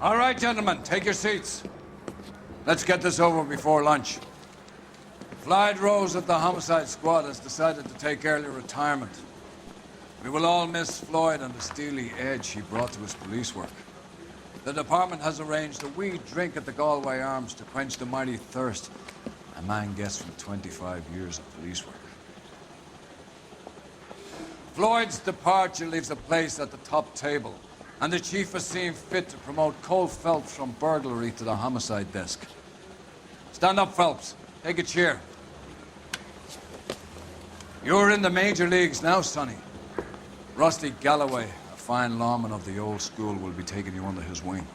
All right, gentlemen, take your seats. Let's get this over before lunch. Floyd Rose of the Homicide Squad has decided to take early retirement. We will all miss Floyd and the steely edge he brought to his police work. The department has arranged a wee drink at the Galway Arms to quench the mighty thirst a man gets from 25 years of police work. Floyd's departure leaves a place at the top table, and the chief has seen fit to promote Cole Phelps from burglary to the homicide desk. Stand up, Phelps. Take a chair. You're in the major leagues now, Sonny. Rusty Galloway, a fine lawman of the old school, will be taking you under his wing.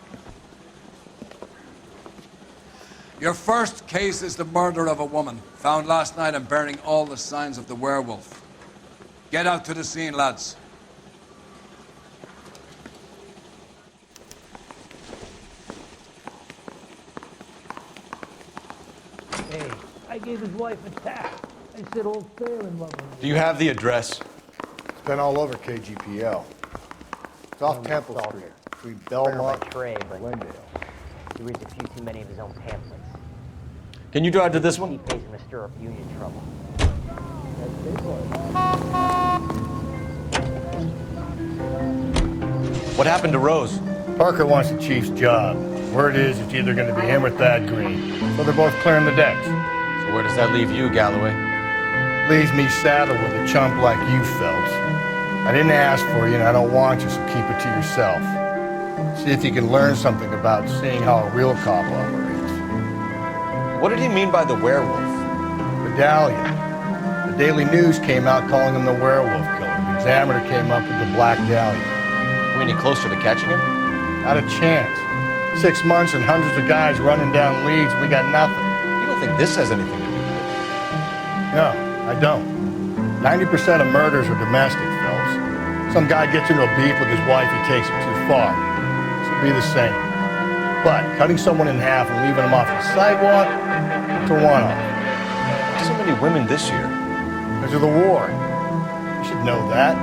Your first case is the murder of a woman, found last night and bearing all the signs of the werewolf. Get out to the scene, lads. Hey, I gave his wife a tap. I said old sailor in love with her. Do you have the address? It's been all over KGPL. It's off Temple Street, between Belmont and Glendale. He reads a few too many of his own pamphlets. Can you drive to this one? He pays him to stir up union trouble. What happened to Rose? Parker wants the chief's job. Word is it's either going to be him or Thad Green. So they're both clearing the decks. So where does that leave you, Galloway? Leaves me saddled with a chump like you, Phelps. I didn't ask for you, and I don't want you, so keep it to yourself. See if you can learn something about seeing how a real cop operates. What did he mean by the werewolf? Medallion. The Daily News came out calling him the werewolf killer. The Examiner came up with the Black Dahlia. Are we any closer to catching him? Not a chance. 6 months and hundreds of guys running down leads, we got nothing. You don't think this has anything to do with it? No, I don't. 90% of murders are domestic, Phelps. Some guy gets into a beef with his wife, he takes it too far. This would be the same. But cutting someone in half and leaving them off the sidewalk, it's a one-off. So many women this year. Because of the war. You should know that.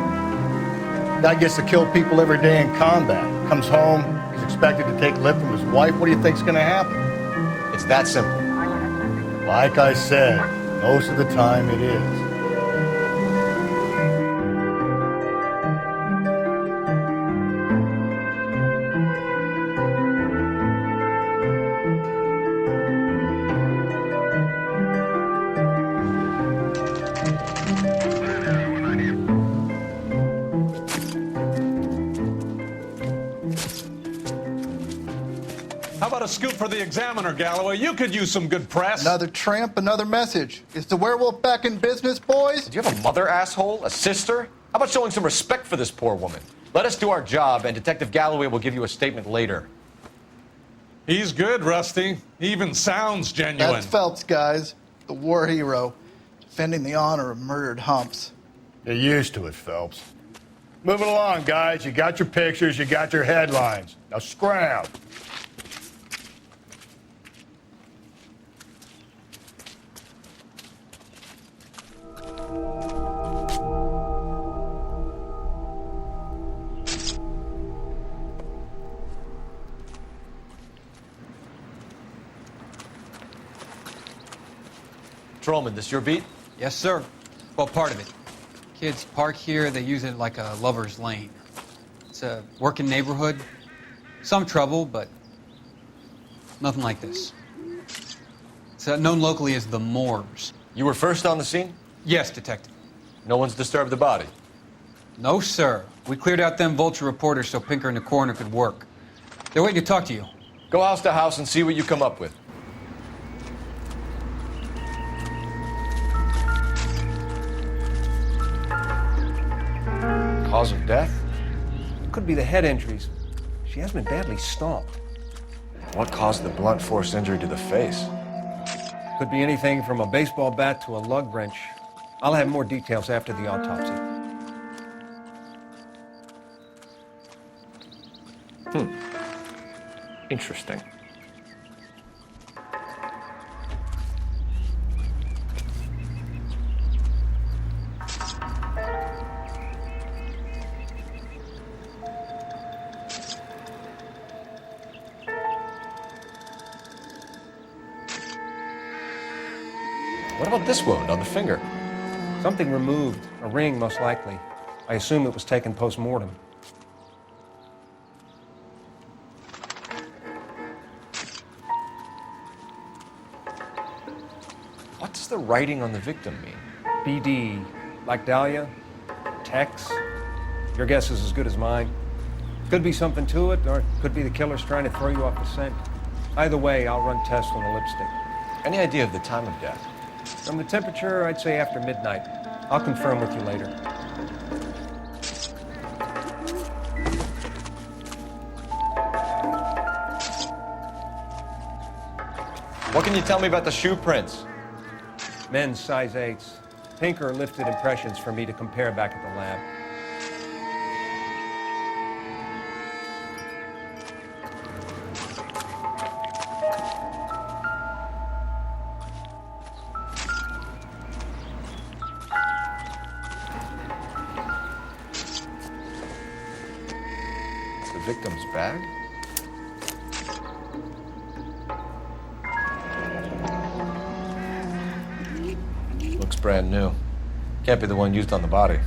Guy gets to kill people every day in combat. Comes home, he's expected to take lip from his wife. What do you think's gonna happen? It's that simple. Like I said, most of the time it is. How about a scoop for the Examiner, Galloway? You could use some good press. Another tramp, another message. Is the werewolf back in business, boys? Do you have a mother, asshole? A sister? How about showing some respect for this poor woman? Let us do our job, and Detective Galloway will give you a statement later. He's good, Rusty. He even sounds genuine. That's Phelps, guys. The war hero. Defending the honor of murdered humps. Get used to it, Phelps. Moving along, guys. You got your pictures, you got your headlines. Now scram. Patrolman, this your beat? Yes, sir. Well, part of it. Kids park here, they use it like a lover's lane. It's a working neighborhood. Some trouble, but nothing like this. It's known locally as the Moors. You were first on the scene? Yes, detective. No one's disturbed the body? No, sir. We cleared out them vulture reporters so Pinker and the coroner could work. They're waiting to talk to you. Go house to house and see what you come up with. Cause of death? Could be the head injuries. She has been badly stomped. What caused the blunt force injury to the face? Could be anything from a baseball bat to a lug wrench. I'll have more details after the autopsy. Interesting. What about this wound on the finger? Something removed, a ring most likely. I assume it was taken post-mortem. What does the writing on the victim mean? BD, like Dahlia, Tex. Your guess is as good as mine. Could be something to it, or it could be the killer's trying to throw you off the scent. Either way, I'll run tests on the lipstick. Any idea of the time of death? From the temperature, I'd say after midnight. I'll confirm with you later. What can you tell me about the shoe prints? Men's size 8s. Pinker lifted impressions for me to compare back at the lab. The victim's bag? Looks brand new. Can't be the one used on the body.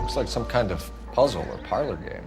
Looks like some kind of puzzle or parlor game.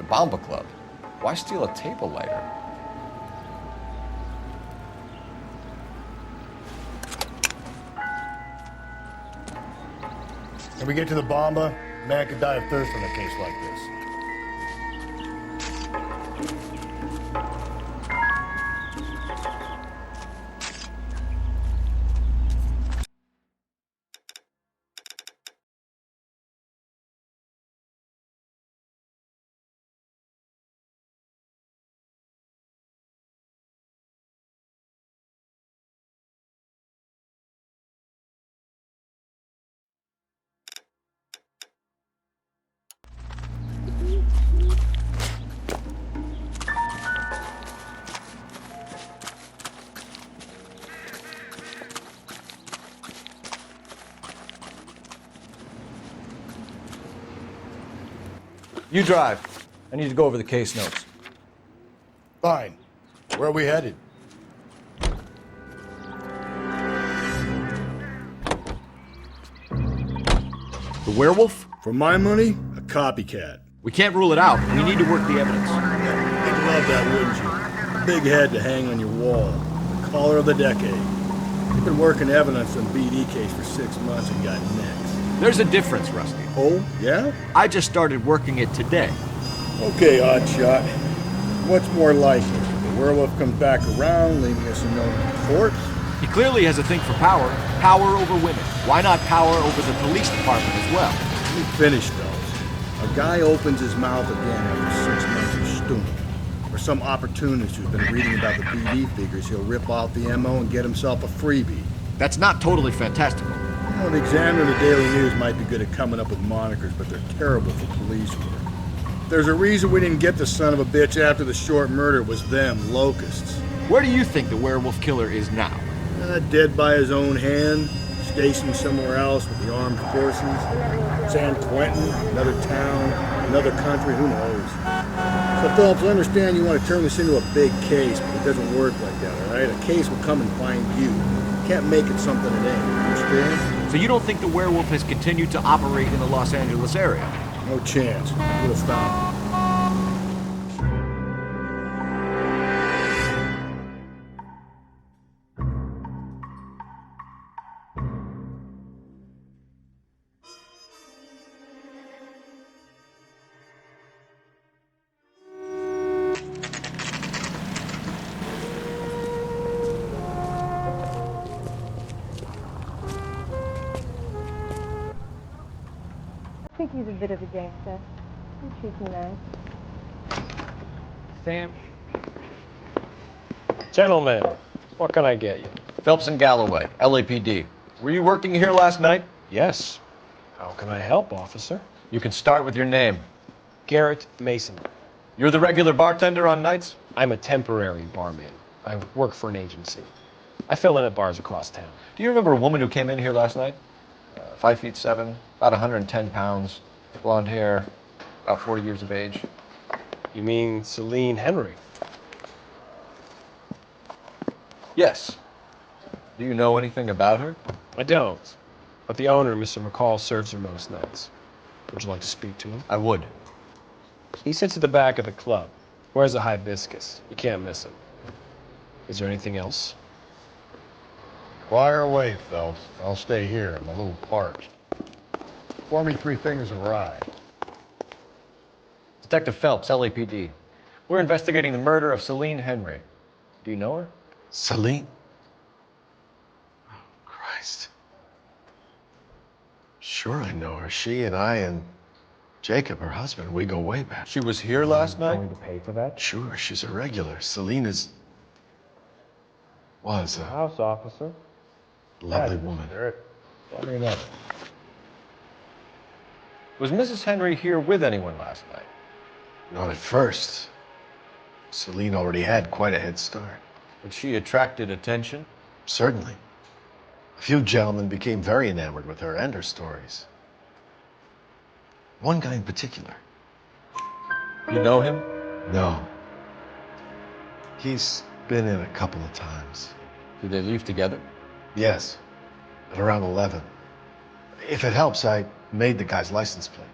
Bomba Club. Why steal a table lighter? When we get to the Bomba, a man could die of thirst in a case like this. You drive. I need to go over the case notes. Fine. Where are we headed? The werewolf? For my money, a copycat. We can't rule it out. We need to work the evidence. You'd love that, wouldn't you? Big head to hang on your wall. The caller of the decade. You've been working evidence on BD case for 6 months and got next. There's a difference, Rusty. Oh, yeah? I just started working it today. Okay, Oddshot. What's more likely? The werewolf comes back around, leaving us a note on the corpse? He clearly has a thing for power. Power over women. Why not power over the police department as well? Let me finish, fellas. A guy opens his mouth again after 6 months of stewing. for some opportunist who's been reading about the BD figures, he'll rip off the MO and get himself a freebie. That's not totally fantastical. You know, the Examiner and the Daily News might be good at coming up with monikers, but they're terrible for police work. There's a reason we didn't get the son of a bitch after the short murder was them, locusts. Where do you think the werewolf killer is now? Dead by his own hand, stationed somewhere else with the armed forces. San Quentin, another town, another country, who knows? So Phelps, I understand you want to turn this into a big case, but it doesn't work like that, all right? A case will come and find you. You can't make it something it ain't, understand? So you don't think the werewolf has continued to operate in the Los Angeles area? No chance. Would have found him. I think he's a bit of a gangster. He treats me nice. Sam. Gentlemen, what can I get you? Phelps and Galloway, LAPD. Were you working here last night? Yes. How can I help, officer? You can start with your name. Garrett Mason. You're the regular bartender on nights? I'm a temporary barman. I work for an agency. I fill in at bars across town. Do you remember a woman who came in here last night? 5'7", about 110 pounds, blonde hair, about 40 years of age. You mean Celine Henry? Yes. Do you know anything about her? I don't. But the owner, Mr. McCall, serves her most nights. Would you like to speak to him? I would. He sits at the back of the club. Wears a hibiscus. You can't miss him. Is there anything else? Fire away, Phelps. I'll stay here. I'm a little parched. Pour me 3 fingers of rye. Detective Phelps, LAPD. We're investigating the murder of Celine Henry. Do you know her? Celine? Oh, Christ. Sure I know her. She and I and Jacob, her husband, we go way back. She was here last night? Going to pay for that? Sure, she's a regular. Celine was a House officer. lovely woman. Funny enough. Was Mrs. Henry here with anyone last night? Not at first. Celine already had quite a head start. But she attracted attention? Certainly. A few gentlemen became very enamored with her and her stories. One guy in particular. You know him? No. He's been in a couple of times. Did they leave together? Yes. At around 11. If it helps, I made the guy's license plate.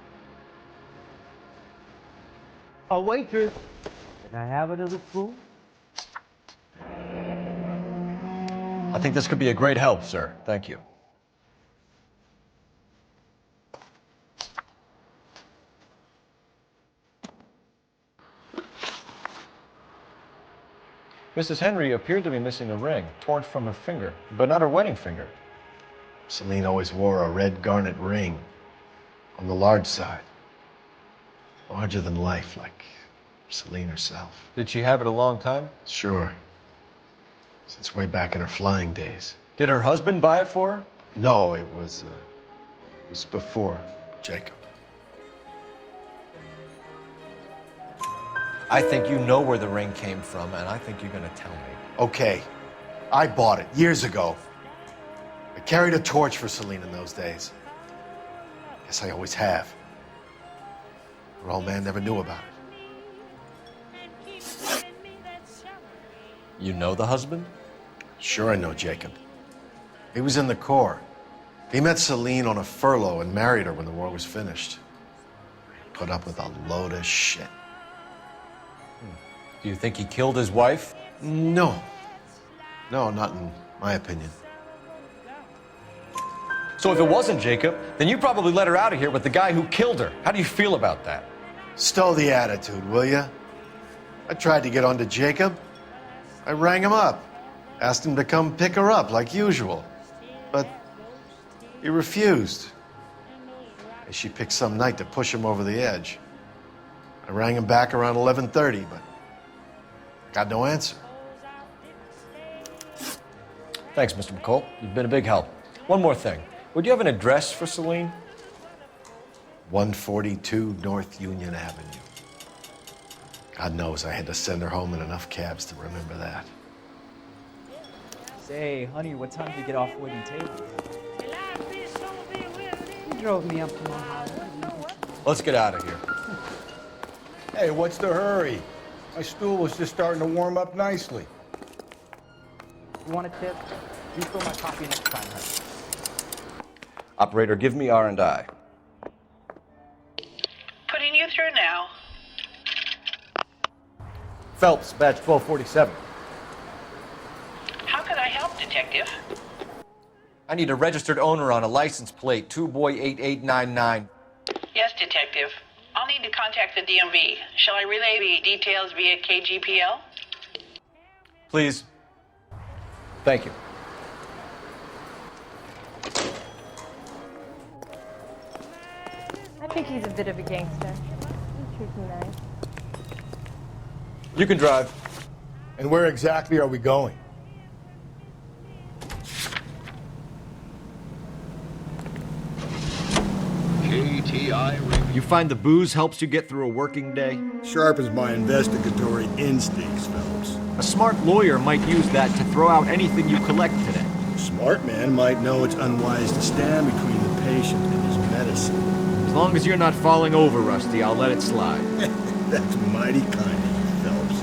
A waitress. Can I have another spoon? I think this could be a great help, sir. Thank you. Mrs. Henry appeared to be missing a ring, torn from her finger, but not her wedding finger. Celine always wore a red garnet ring on the large side. Larger than life, like Celine herself. Did she have it a long time? Sure. Since way back in her flying days. Did her husband buy it for her? No, it was before Jacob. I think you know where the ring came from, and I think you're going to tell me. Okay, I bought it years ago. I carried a torch for Celine in those days. Guess I always have. Her old man never knew about it. You know the husband? Sure I know Jacob. He was in the Corps. He met Celine on a furlough and married her when the war was finished. Put up with a load of shit. Do you think he killed his wife? No. No, not in my opinion. So if it wasn't Jacob, then you probably let her out of here with the guy who killed her. How do you feel about that? Stow the attitude, will ya? I tried to get onto Jacob. I rang him up. Asked him to come pick her up like usual. But he refused. She picked some night to push him over the edge. I rang him back around 11:30, but Got no answer. Thanks, Mr. McCall. You've been a big help. One more thing. Would you have an address for Celine? 142 North Union Avenue. God knows I had to send her home in enough cabs to remember that. Say, honey, what time did you get off waiting tables? He drove me up to my house. Let's get out of here. Hey, what's the hurry? My stool was just starting to warm up nicely. You want a tip? Refill my coffee next time, honey. Operator, give me R&I. Putting you through now. Phelps, badge 1247. How can I help, Detective? I need a registered owner on a license plate, 2boy8899. Yes, Detective. I'll need to contact the DMV. Shall I relay the details via KGPL? Please. Thank you. I think he's a bit of a gangster. He treats me nice. You can drive. And where exactly are we going? You find the booze helps you get through a working day? Sharpens my investigatory instincts, Phelps. A smart lawyer might use that to throw out anything you collect today. A smart man might know it's unwise to stand between the patient and his medicine. As long as you're not falling over, Rusty, I'll let it slide. That's mighty kind of you, Phelps.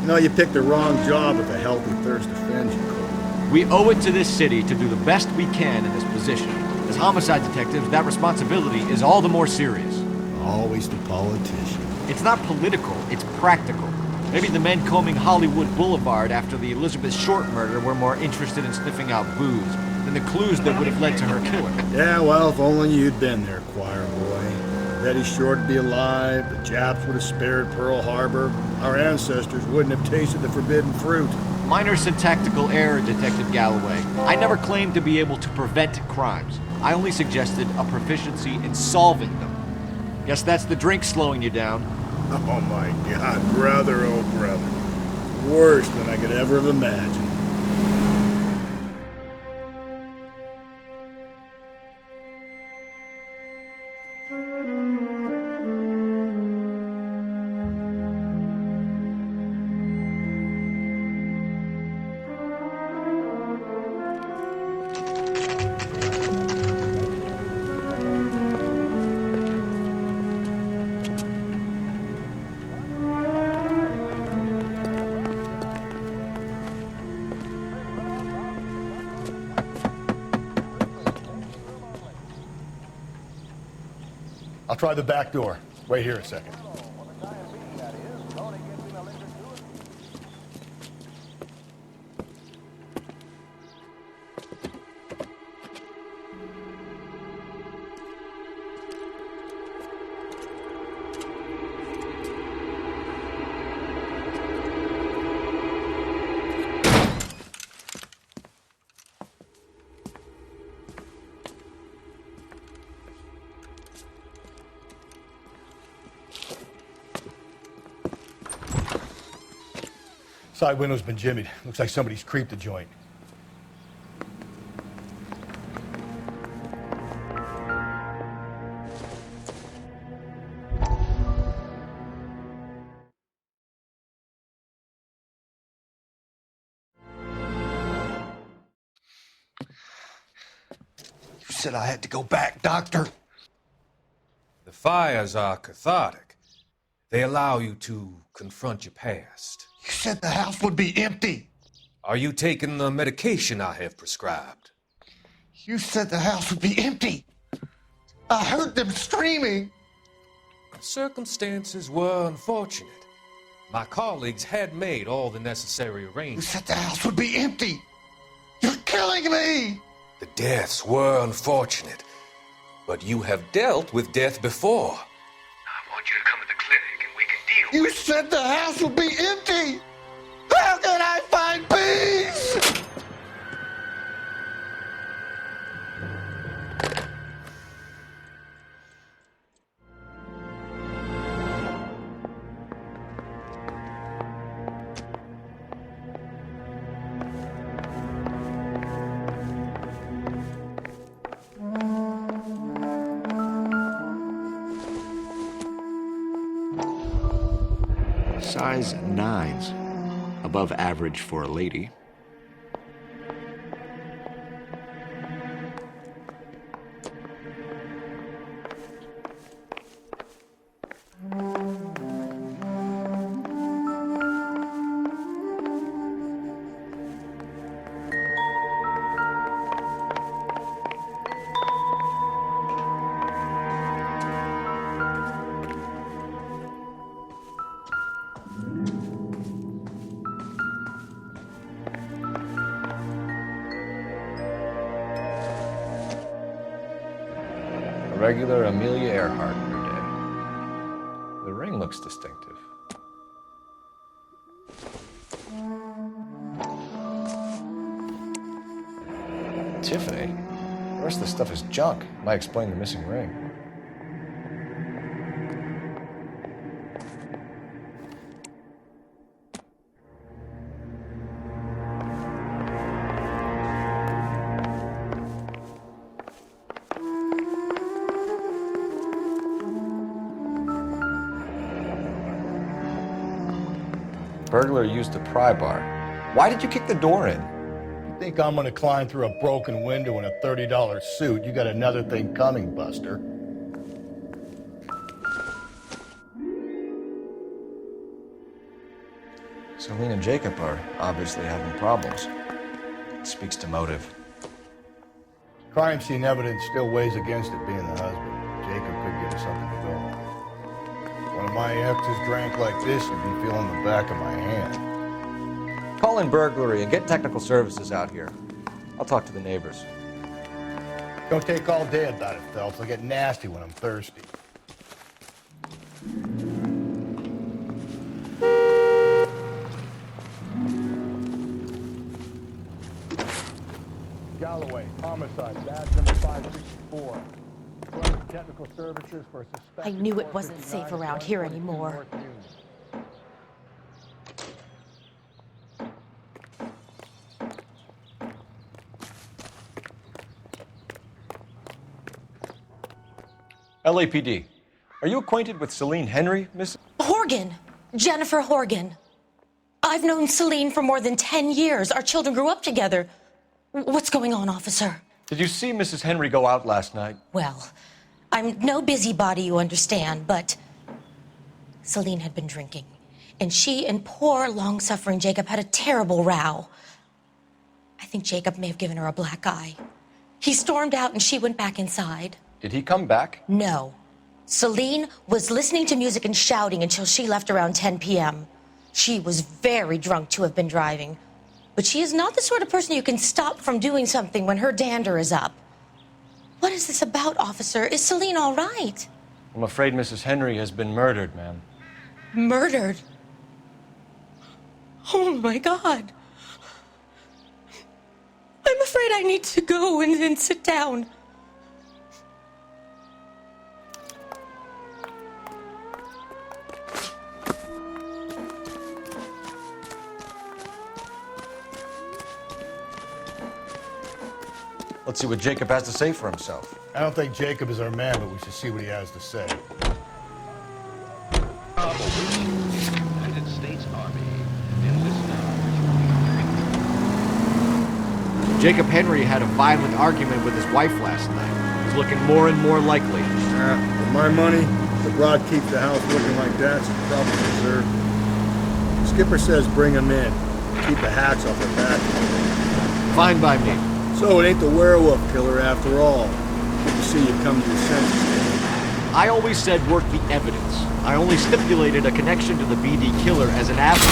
You know, you picked the wrong job if a healthy thirst offends you, Cole. We owe it to this city to do the best we can in this position. As homicide detectives, that responsibility is all the more serious. Always the politician. It's not political, it's practical. Maybe the men combing Hollywood Boulevard after the Elizabeth Short murder were more interested in sniffing out booze than the clues that would have led to her killing. Yeah, well, if only you'd been there, choir boy. Betty Short would be alive, the Japs would have spared Pearl Harbor, our ancestors wouldn't have tasted the forbidden fruit. Minor syntactical error, Detective Galloway. I never claimed to be able to prevent crimes. I only suggested a proficiency in solving them. Guess that's the drink slowing you down. Oh my God, brother, oh brother. Worse than I could ever have imagined. I'll try the back door. Wait here a second. Side window's been jimmied. Looks like somebody's creeped the joint. You said I had to go back, Doctor. The fires are cathartic. They allow you to confront your past. You said the house would be empty. Are you taking the medication I have prescribed? You said the house would be empty. I heard them screaming. Circumstances were unfortunate. My colleagues had made all the necessary arrangements. You said the house would be empty. You're killing me. The deaths were unfortunate, but you have dealt with death before. I want you to come to the clinic and we can deal. You said the house would be empty. How can I find peace? Size 9s. Above average for a lady. Regular Amelia Earhart per day. The ring looks distinctive. Tiffany? The rest of the stuff is junk. Might explain the missing ring. Burglar used a pry bar. Why did you kick the door in? You think I'm gonna climb through a broken window in a $30 suit? You got another thing coming, Buster. Celine and Jacob are obviously having problems. It speaks to motive. Crime scene evidence still weighs against it being the husband. Jacob could give us something to go on. One of my exes drank like this, you'd be feeling the back of my hand. Call in burglary and get technical services out here. I'll talk to the neighbors. Don't take all day about it, Phelps. I get nasty when I'm thirsty. Galloway, homicide, badge number 564. Technical services for suspected. I knew it wasn't safe around here anymore. LAPD. Are you acquainted with Celine Henry, Miss? Horgan! Jennifer Horgan. I've known Celine for more than 10 years. Our children grew up together. What's going on, officer? Did you see Mrs. Henry go out last night? Well, I'm no busybody, you understand, but Celine had been drinking, and she and poor, long-suffering Jacob had a terrible row. I think Jacob may have given her a black eye. He stormed out, and she went back inside. Did he come back? No. Celine was listening to music and shouting until she left around 10 p.m. She was very drunk to have been driving, but she is not the sort of person you can stop from doing something when her dander is up. What is this about, officer? Is Celine all right? I'm afraid Mrs. Henry has been murdered, ma'am. Murdered? Oh, my God. I'm afraid I need to go and sit down. Let's see what Jacob has to say for himself. I don't think Jacob is our man, but we should see what he has to say. United States Army. Jacob Henry had a violent argument with his wife last night. It was looking more and more likely. For my money, the broad keeps the house looking like that, so probably deserved. Skipper says bring him in. Keep the hats off her back. Fine by me. So it ain't the werewolf killer after all. Good to see you come to your senses, Dave. I always said work the evidence. I only stipulated a connection to the BD killer as an avenue.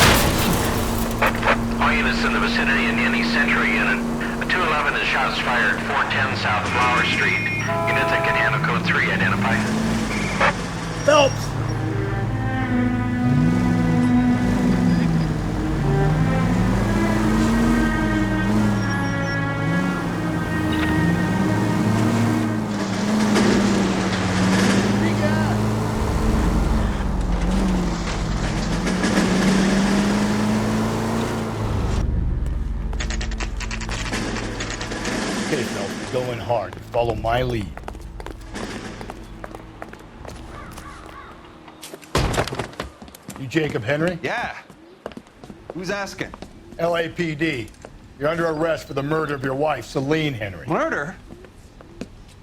All units in the vicinity in any Century unit. A 211 is shots fired 410 South Flower Street. Units that can handle code 3 identify. Phelps! Okay, Phelps, go in hard. Follow my lead. You Jacob Henry? Yeah. Who's asking? LAPD. You're under arrest for the murder of your wife, Celine Henry. Murder?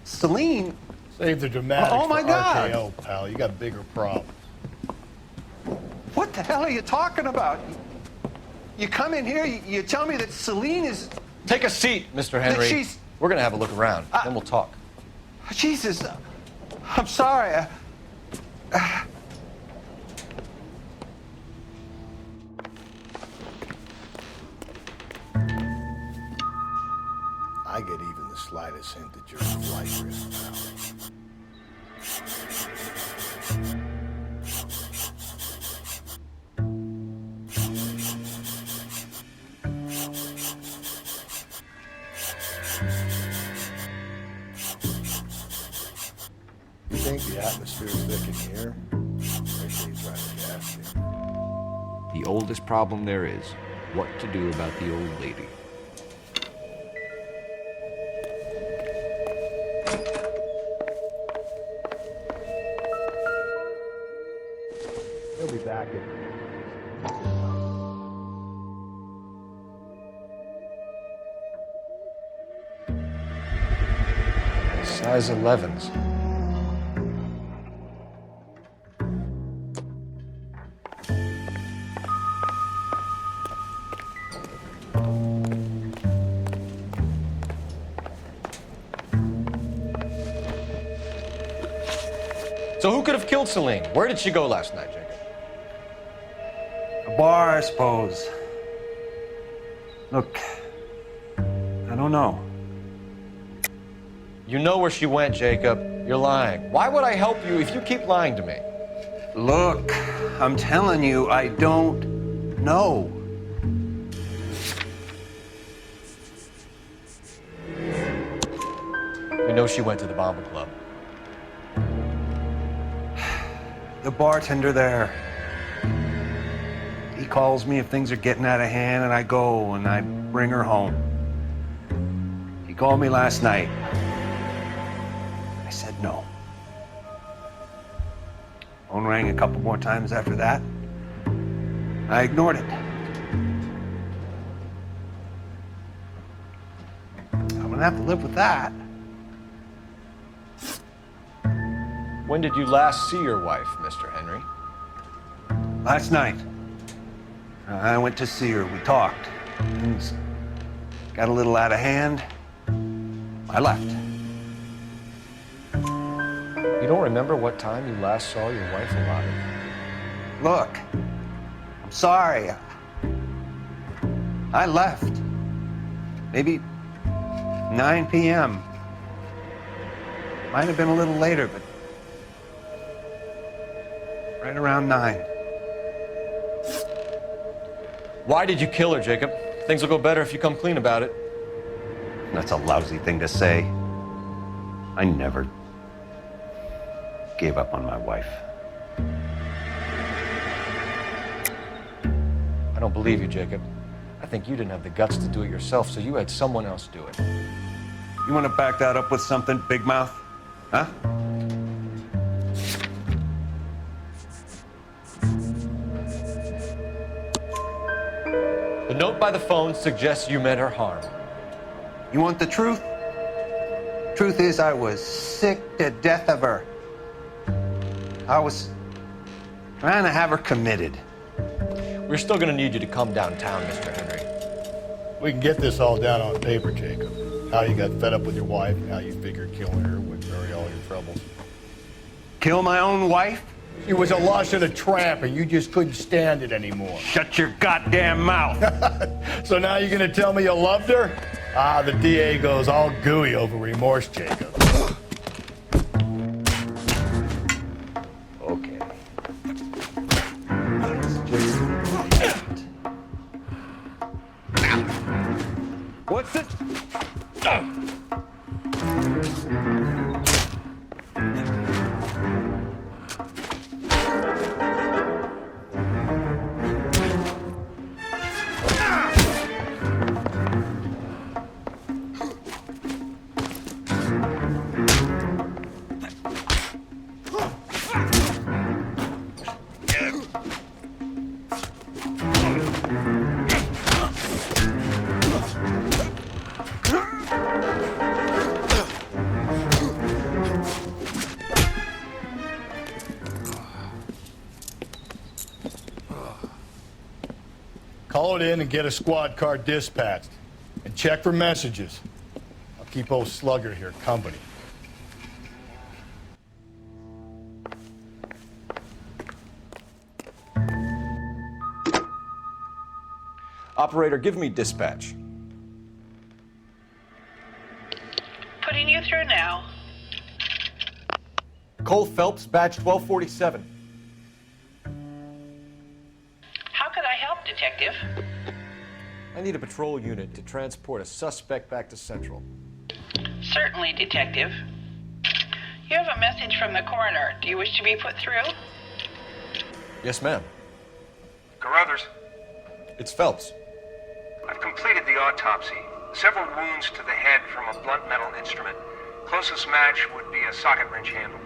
Celine? Save the dramatics Oh, my for God. RKO, pal. You got bigger problems. What the hell are you talking about? You come in here, you tell me that Celine is... Take a seat, Mr. Henry. she's- We're gonna have a look around, then we'll talk. Jesus, I'm sorry. I get even the slightest hint that you're a flight risk, pal. You think the atmosphere's thick in here? Make sure you try to gas it. The oldest problem there is what to do about the old lady. He'll be back in. Size 11s. So who could have killed Celine? Where did she go last night, Jacob? A bar, I suppose. Look, I don't know. You know where she went, Jacob. You're lying. Why would I help you if you keep lying to me? Look, I'm telling you, I don't know. We know she went to the Bomber Club. The bartender there. He calls me if things are getting out of hand, and I go and I bring her home. He called me last night. I said no. Phone rang a couple more times after that. I ignored it. I'm gonna have to live with that. When did you last see your wife, Mr. Henry? Last night. I went to see her. We talked. Things got a little out of hand. I left. You don't remember what time you last saw your wife alive? Look, I'm sorry. I left. Maybe 9 p.m. Might have been a little later, but right around 9. Why did you kill her, Jacob? Things will go better if you come clean about it. That's a lousy thing to say. I never gave up on my wife. I don't believe you, Jacob. I think you didn't have the guts to do it yourself, so you had someone else do it. You want to back that up with something, big mouth? Huh? The note by the phone suggests you meant her harm. You want the truth? Truth is, I was sick to death of her. I was trying to have her committed. We're still gonna need you to come downtown, Mr. Henry. We can get this all down on paper, Jacob. How you got fed up with your wife and how you figured killing her would bury all your troubles. Kill my own wife? She was a lush and a tramp, and you just couldn't stand it anymore. Shut your goddamn mouth. So now you're gonna tell me you loved her? Ah, the DA goes all gooey over remorse, Jacob. Okay. What's it? Call it in and get a squad car dispatched. And check for messages. I'll keep old Slugger here company. Operator, give me dispatch. Putting you through now. Cole Phelps, badge 1247. How could I help, Detective? I need a patrol unit to transport a suspect back to Central. Certainly, Detective. You have a message from the coroner. Do you wish to be put through? Yes, ma'am. Carruthers, It's Phelps. I've completed the autopsy. Several wounds to the head from a blunt metal instrument. Closest match would be a socket wrench handle.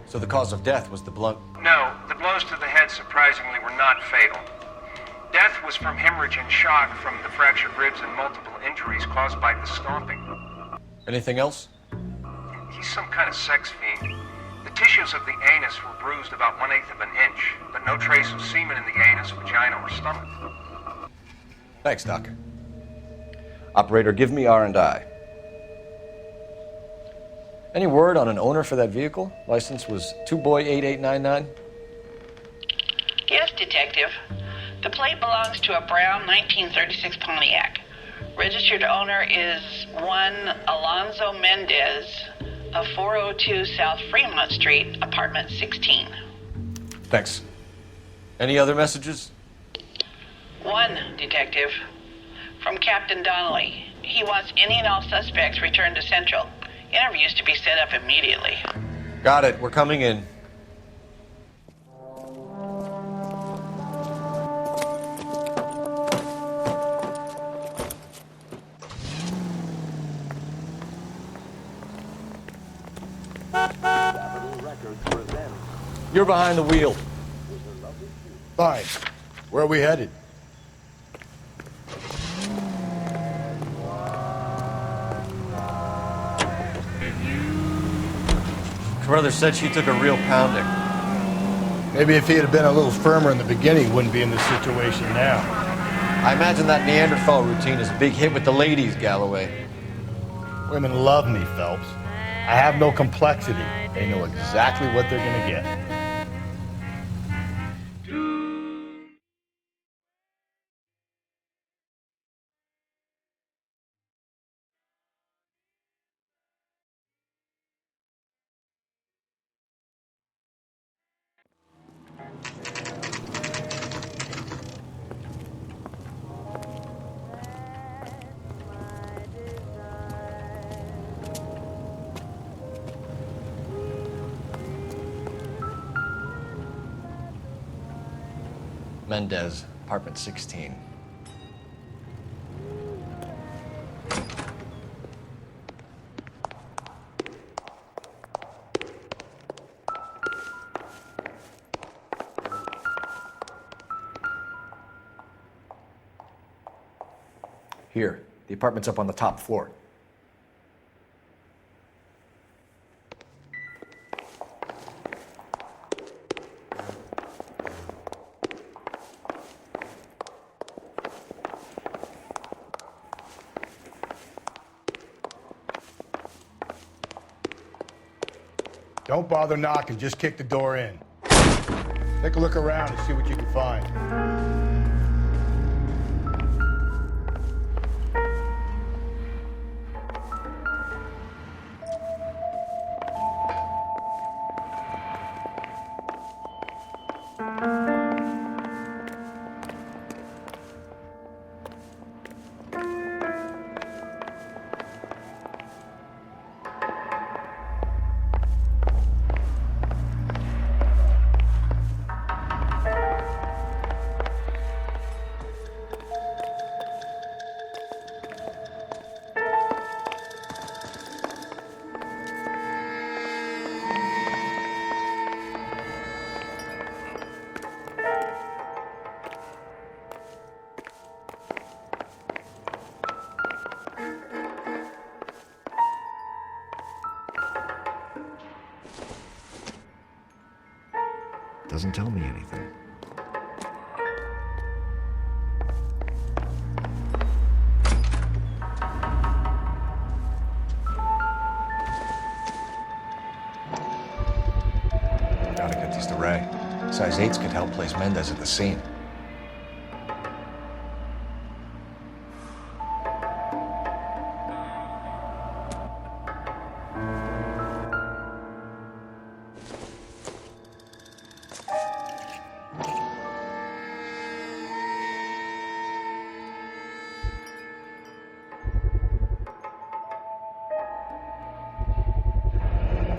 So the cause of death was the blunt... No, the blows to the head surprisingly were not fatal. Death was from hemorrhage and shock from the fractured ribs and multiple injuries caused by the stomping. Anything else? He's some kind of sex fiend. The tissues of the anus were bruised about 1/8 of an inch, but no trace of semen in the anus, vagina, or stomach. Thanks, Doc. Operator, give me R&I. Any word on an owner for that vehicle? License was 2boy8899. Yes, Detective. The plate belongs to a brown 1936 Pontiac. Registered owner is one Alonzo Mendez of 402 South Fremont Street, apartment 16. Thanks. Any other messages? One, Detective. From Captain Donnelly. He wants any and all suspects returned to Central. Interviews to be set up immediately. Got it. We're coming in. You're behind the wheel. Fine. Where are we headed? Carruthers said she took a real pounding. Maybe if he had been a little firmer in the beginning, he wouldn't be in this situation now. I imagine that Neanderthal routine is a big hit with the ladies, Galloway. Women love me, Phelps. I have no complexity. They know exactly what they're gonna get. Mendez, apartment 16. Here, the apartment's up on the top floor. Don't bother knocking, just kick the door in. Take a look around and see what you can find. Doesn't tell me anything. how to get these to Ray. Size 8s could help place Mendez at the scene.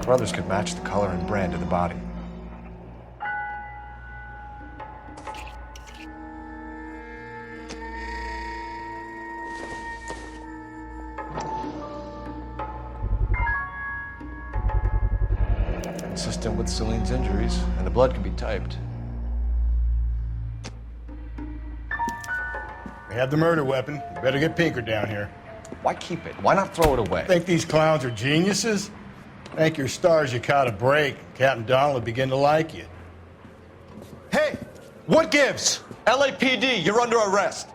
Brothers could match the color and brand of the body. Consistent with Celine's injuries, and the blood can be typed. We have the murder weapon. You better get Pinker down here. Why keep it? Why not throw it away? Think these clowns are geniuses? Thank your stars you caught a break. Captain Donald will begin to like you. Hey! What gives? LAPD, you're under arrest.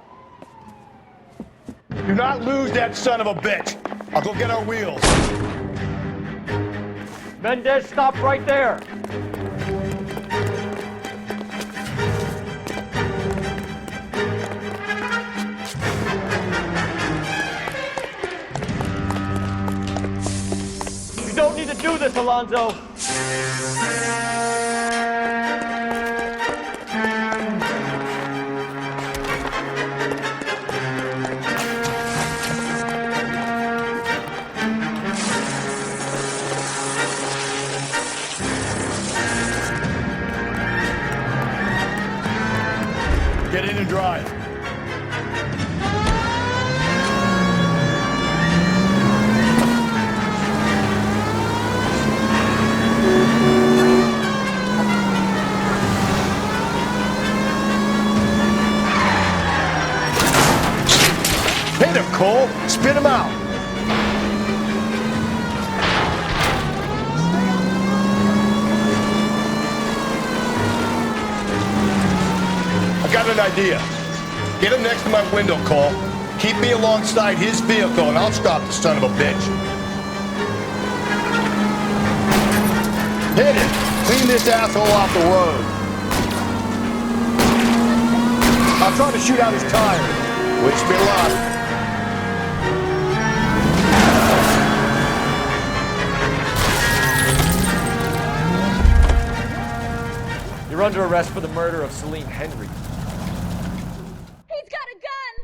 Do not lose that son of a bitch. I'll go get our wheels. Mendez, stop right there. You don't need to do this, Alonzo. Get in and drive. Hit him, Cole. Spit him out. I got an idea. Get him next to my window, Cole. Keep me alongside his vehicle, and I'll stop the son of a bitch. Hit it! Clean this asshole off the road. I'm trying to shoot out his tire. Wish me luck. You're under arrest for the murder of Celine Henry. He's got a gun!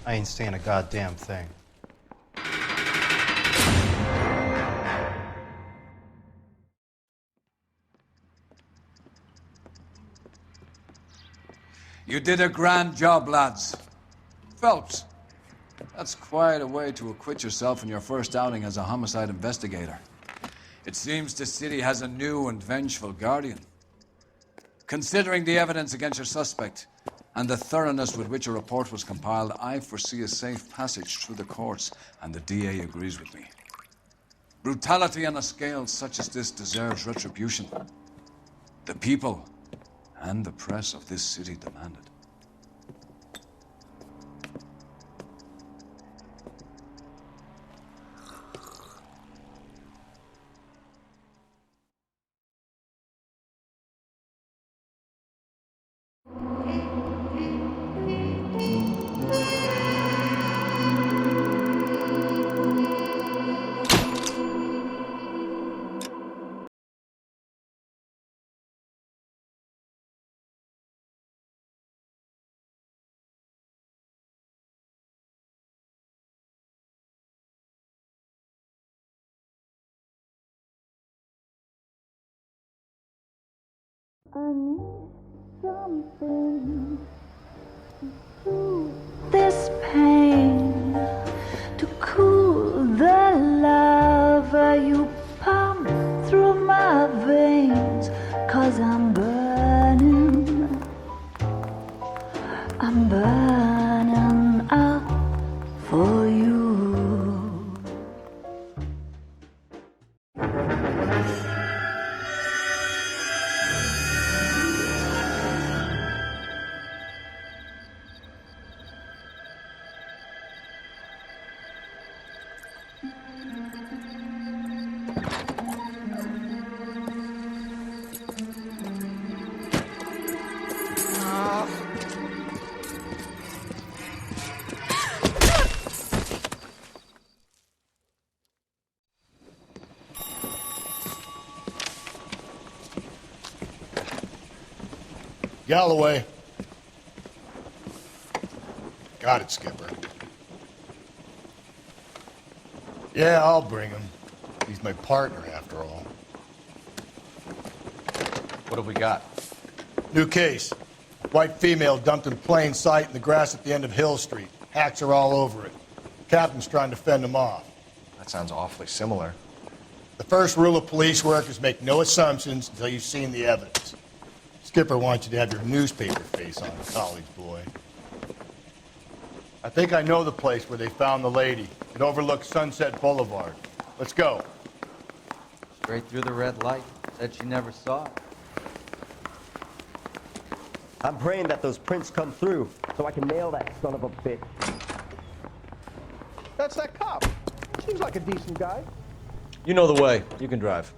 I ain't saying a goddamn thing. You did a grand job, lads. Phelps, that's quite a way to acquit yourself in your first outing as a homicide investigator. It seems the city has a new and vengeful guardian. Considering the evidence against your suspect and the thoroughness with which a report was compiled, I foresee a safe passage through the courts, and the DA agrees with me. Brutality on a scale such as this deserves retribution. The people and the press of this city demand it. I need something to soothe this pain, to cool the lava you pump through my veins, 'cause I'm burning up for you. Galloway. Got it, Skipper. Yeah, I'll bring him. He's my partner, after all. What have we got? New case. White female dumped in plain sight in the grass at the end of Hill Street. Hacks are all over it. Captain's trying to fend them off. That sounds awfully similar. The first rule of police work is make no assumptions until you've seen the evidence. Skipper wants you to have your newspaper face on, college boy. I think I know the place where they found the lady. It overlooks Sunset Boulevard. Let's go. Straight through the red light. Said she never saw it. I'm praying that those prints come through so I can nail that son of a bitch. That's that cop. Seems like a decent guy. You know the way. You can drive.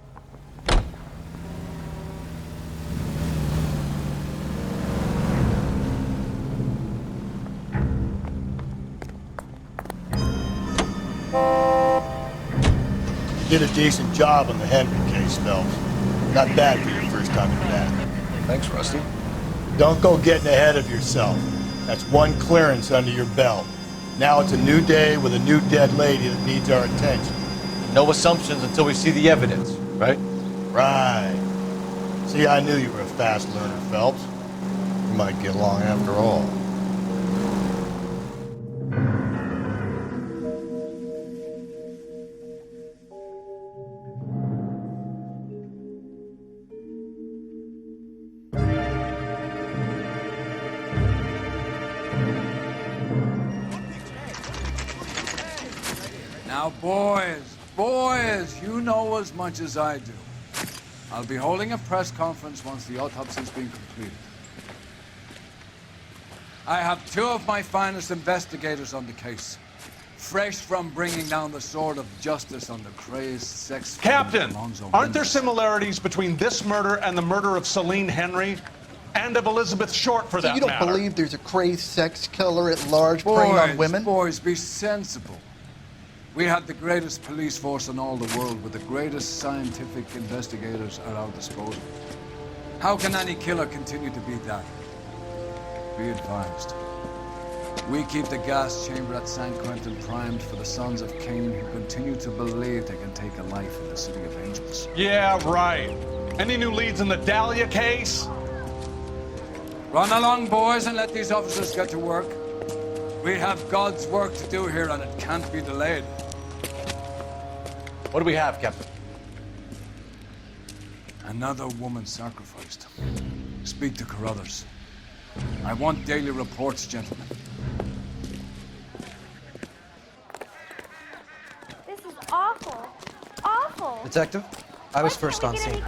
You did a decent job on the Henry case, Phelps. Not bad for your first time in that. Thanks, Rusty. Don't go getting ahead of yourself. That's one clearance under your belt. Now it's a new day with a new dead lady that needs our attention. No assumptions until we see the evidence, right? Right. See, I knew you were a fast learner, Phelps. You might get along after all. Now, boys, you know as much as I do. I'll be holding a press conference once the autopsy's been completed. I have two of my finest investigators on the case, fresh from bringing down the sword of justice on the crazed sex... Captain, aren't there similarities between this murder and the murder of Celine Henry and of Elizabeth Short, for that You don't matter? believe there's a crazed sex killer at large preying on women? Boys, be sensible. We have the greatest police force in all the world with the greatest scientific investigators at our disposal. How can any killer continue to be that? Be advised. We keep the gas chamber at San Quentin primed for the sons of Cain who continue to believe they can take a life in the City of Angels. Yeah, right. Any new leads in the Dahlia case? Run along, boys, and let these officers get to work. We have God's work to do here, and it can't be delayed. What do we have, Captain? Another woman sacrificed. Speak to Carruthers. I want daily reports, gentlemen. This is awful. Awful. Detective, I was first on scene.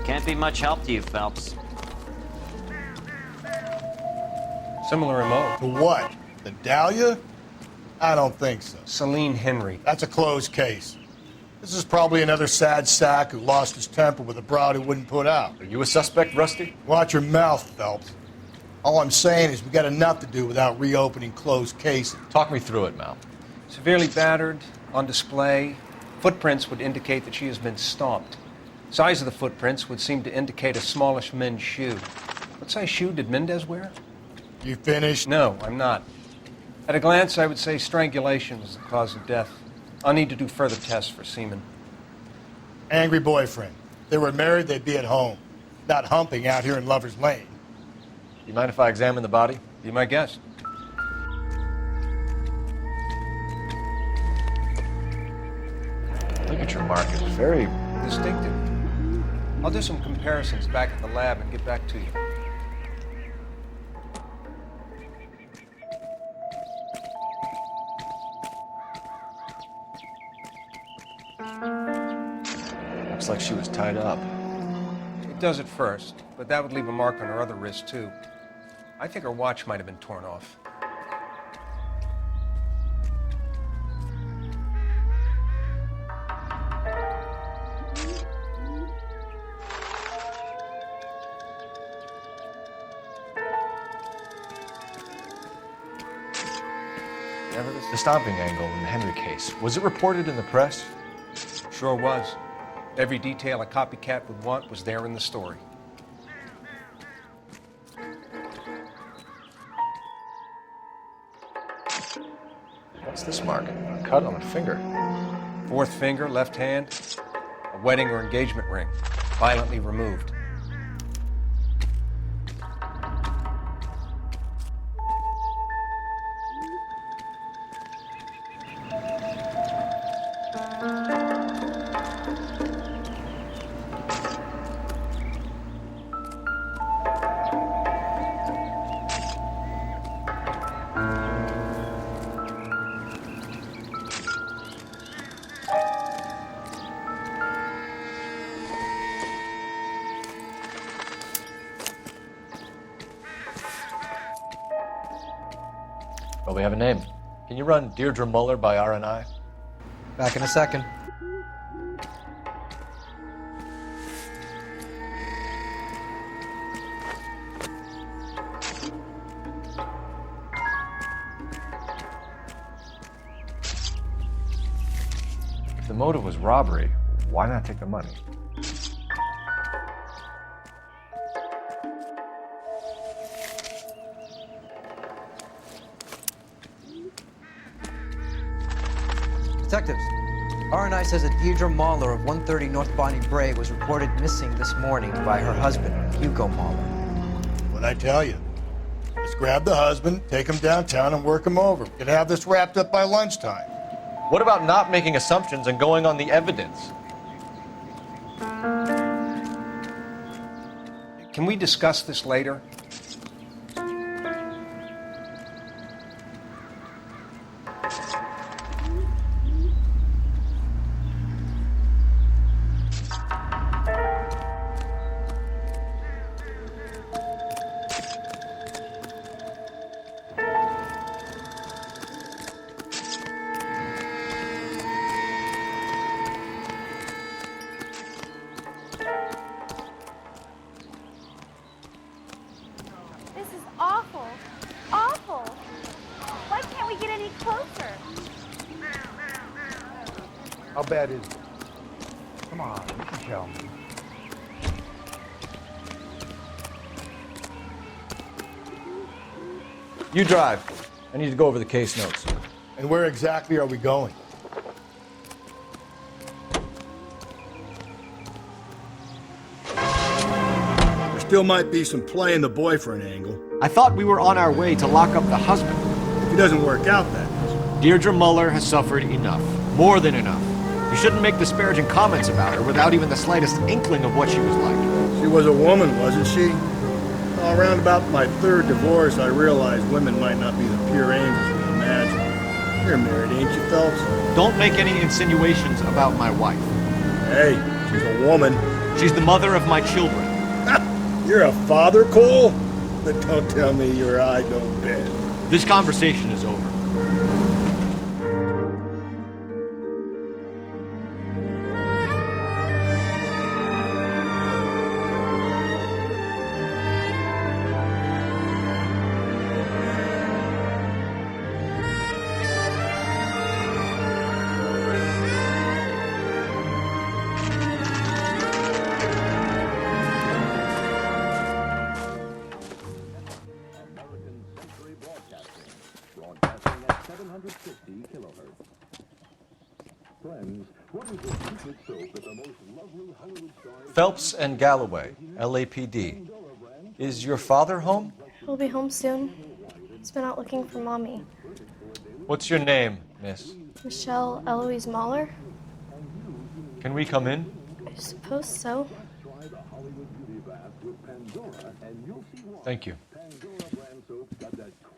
Can't be much help to you, Phelps. Similar MO. To what? The Dahlia? I don't think so. Celine Henry. That's a closed case. This is probably another sad sack who lost his temper with a broad who wouldn't put out. Are you a suspect, Rusty? Watch your mouth, Phelps. All I'm saying is we got enough to do without reopening closed cases. Talk me through it, Mal. Severely battered, on display. Footprints would indicate that she has been stomped. Size of the footprints would seem to indicate a smallish men's shoe. What size shoe did Mendez wear? You finished? No, I'm not. At a glance, I would say strangulation was the cause of death. I'll need to do further tests for semen. Angry boyfriend. If they were married, they'd be at home. Not humping out here in Lover's Lane. You mind if I examine the body? Be my guest. Look at your mark. It's very distinctive. I'll do some comparisons back at the lab and get back to you. Looks like she was tied up. It does at first, but that would leave a mark on her other wrist, too. I think her watch might have been torn off. Evidence? The stomping angle in the Henry case. Was it reported in the press? Sure was. Every detail a copycat would want was there in the story. What's this mark? A cut on a finger. Fourth finger, left hand, a wedding or engagement ring, violently removed. Well, we have a name. Can you run Deirdre Muller by RNI? Back in a second. If the motive was robbery, why not take the money? Detectives, RNI says that Deirdre Mahler of 130 North Bonnie Bray was reported missing this morning by her husband, Hugo Mahler. What'd I tell you? Let's grab the husband, take him downtown, and work him over. We could have this wrapped up by lunchtime. What about not making assumptions and going on the evidence? Can we discuss this later? This is awful. Awful. Why can't we get any closer? How bad is it? Come on, you can tell me. You drive. I need to go over the case notes. And where exactly are we going? There still might be some play in the boyfriend angle. I thought we were on our way to lock up the husband. If he doesn't work out, that is. Deirdre Muller has suffered enough. More than enough. You shouldn't make disparaging comments about her without even the slightest inkling of what she was like. She was a woman, wasn't she? Well, around about my third divorce, I realized women might not be the pure angels we imagine. You're married, ain't you, Phelps? Don't make any insinuations about my wife. Hey, she's a woman. She's the mother of my children. You're a father, Cole? But don't tell me your eye don't bend. This conversation is over. Phelps and Galloway, LAPD. Is your father home? He'll be home soon. He's been out looking for Mommy. What's your name, miss? Michelle Eloise Mahler? Can we come in? I suppose so. Thank you.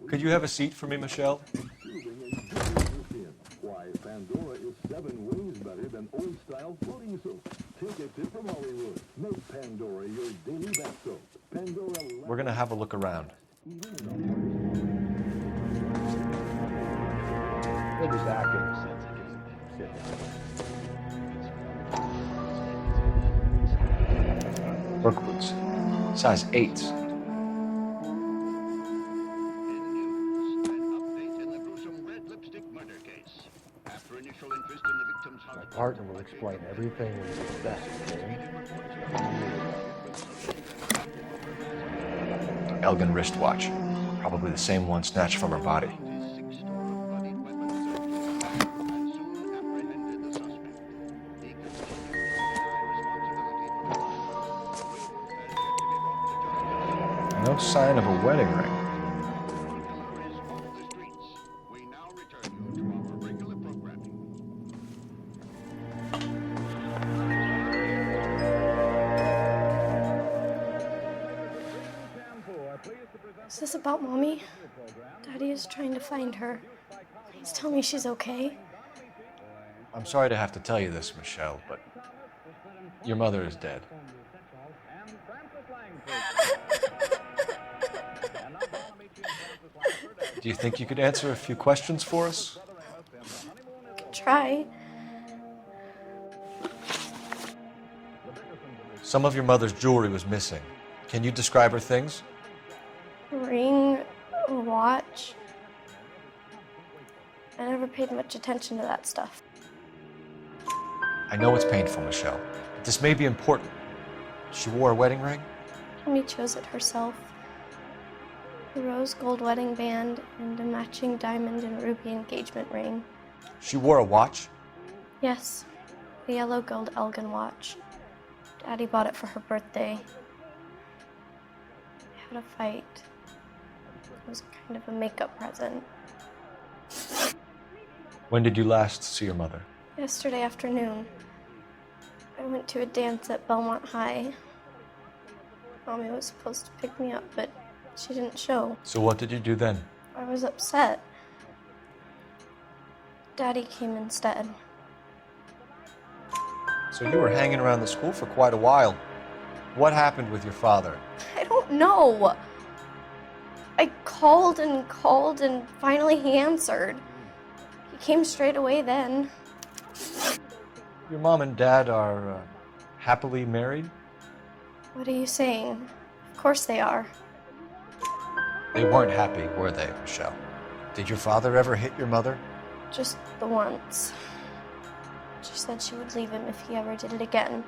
Could you have a seat for me, Michelle? Why, Pandora is 7 ways better than old-style floating soap. Take a tip from Hollywood. Make Pandora your daily bath soap. Pandora. We're gonna have a look around. We'll just act in a sense it gives Brookwoods, size 8s. My partner will explain everything in success. Elgin wristwatch. Probably the same one snatched from her body. No sign of a wedding ring. Is this about Mommy? Daddy is trying to find her. Please tell me she's okay. I'm sorry to have to tell you this, Michelle, but your mother is dead. Do you think you could answer a few questions for us? Try. Some of your mother's jewelry was missing. Can you describe her things? Ring, watch. I never paid much attention to that stuff. I know it's painful, Michelle, but this may be important. She wore a wedding ring? Mommy chose it herself. A rose gold wedding band and a matching diamond and ruby engagement ring. She wore a watch? Yes, a yellow gold Elgin watch. Daddy bought it for her birthday. We had a fight. It was kind of a makeup present. When did you last see your mother? Yesterday afternoon. I went to a dance at Belmont High. Mommy was supposed to pick me up, but she didn't show. So what did you do then? I was upset. Daddy came instead. So you were hanging around the school for quite a while. What happened with your father? I don't know. I called and finally he answered. He came straight away then. Your mom and dad are happily married? What are you saying? Of course they are. They weren't happy, were they, Michelle? Did your father ever hit your mother? Just the once. She said she would leave him if he ever did it again.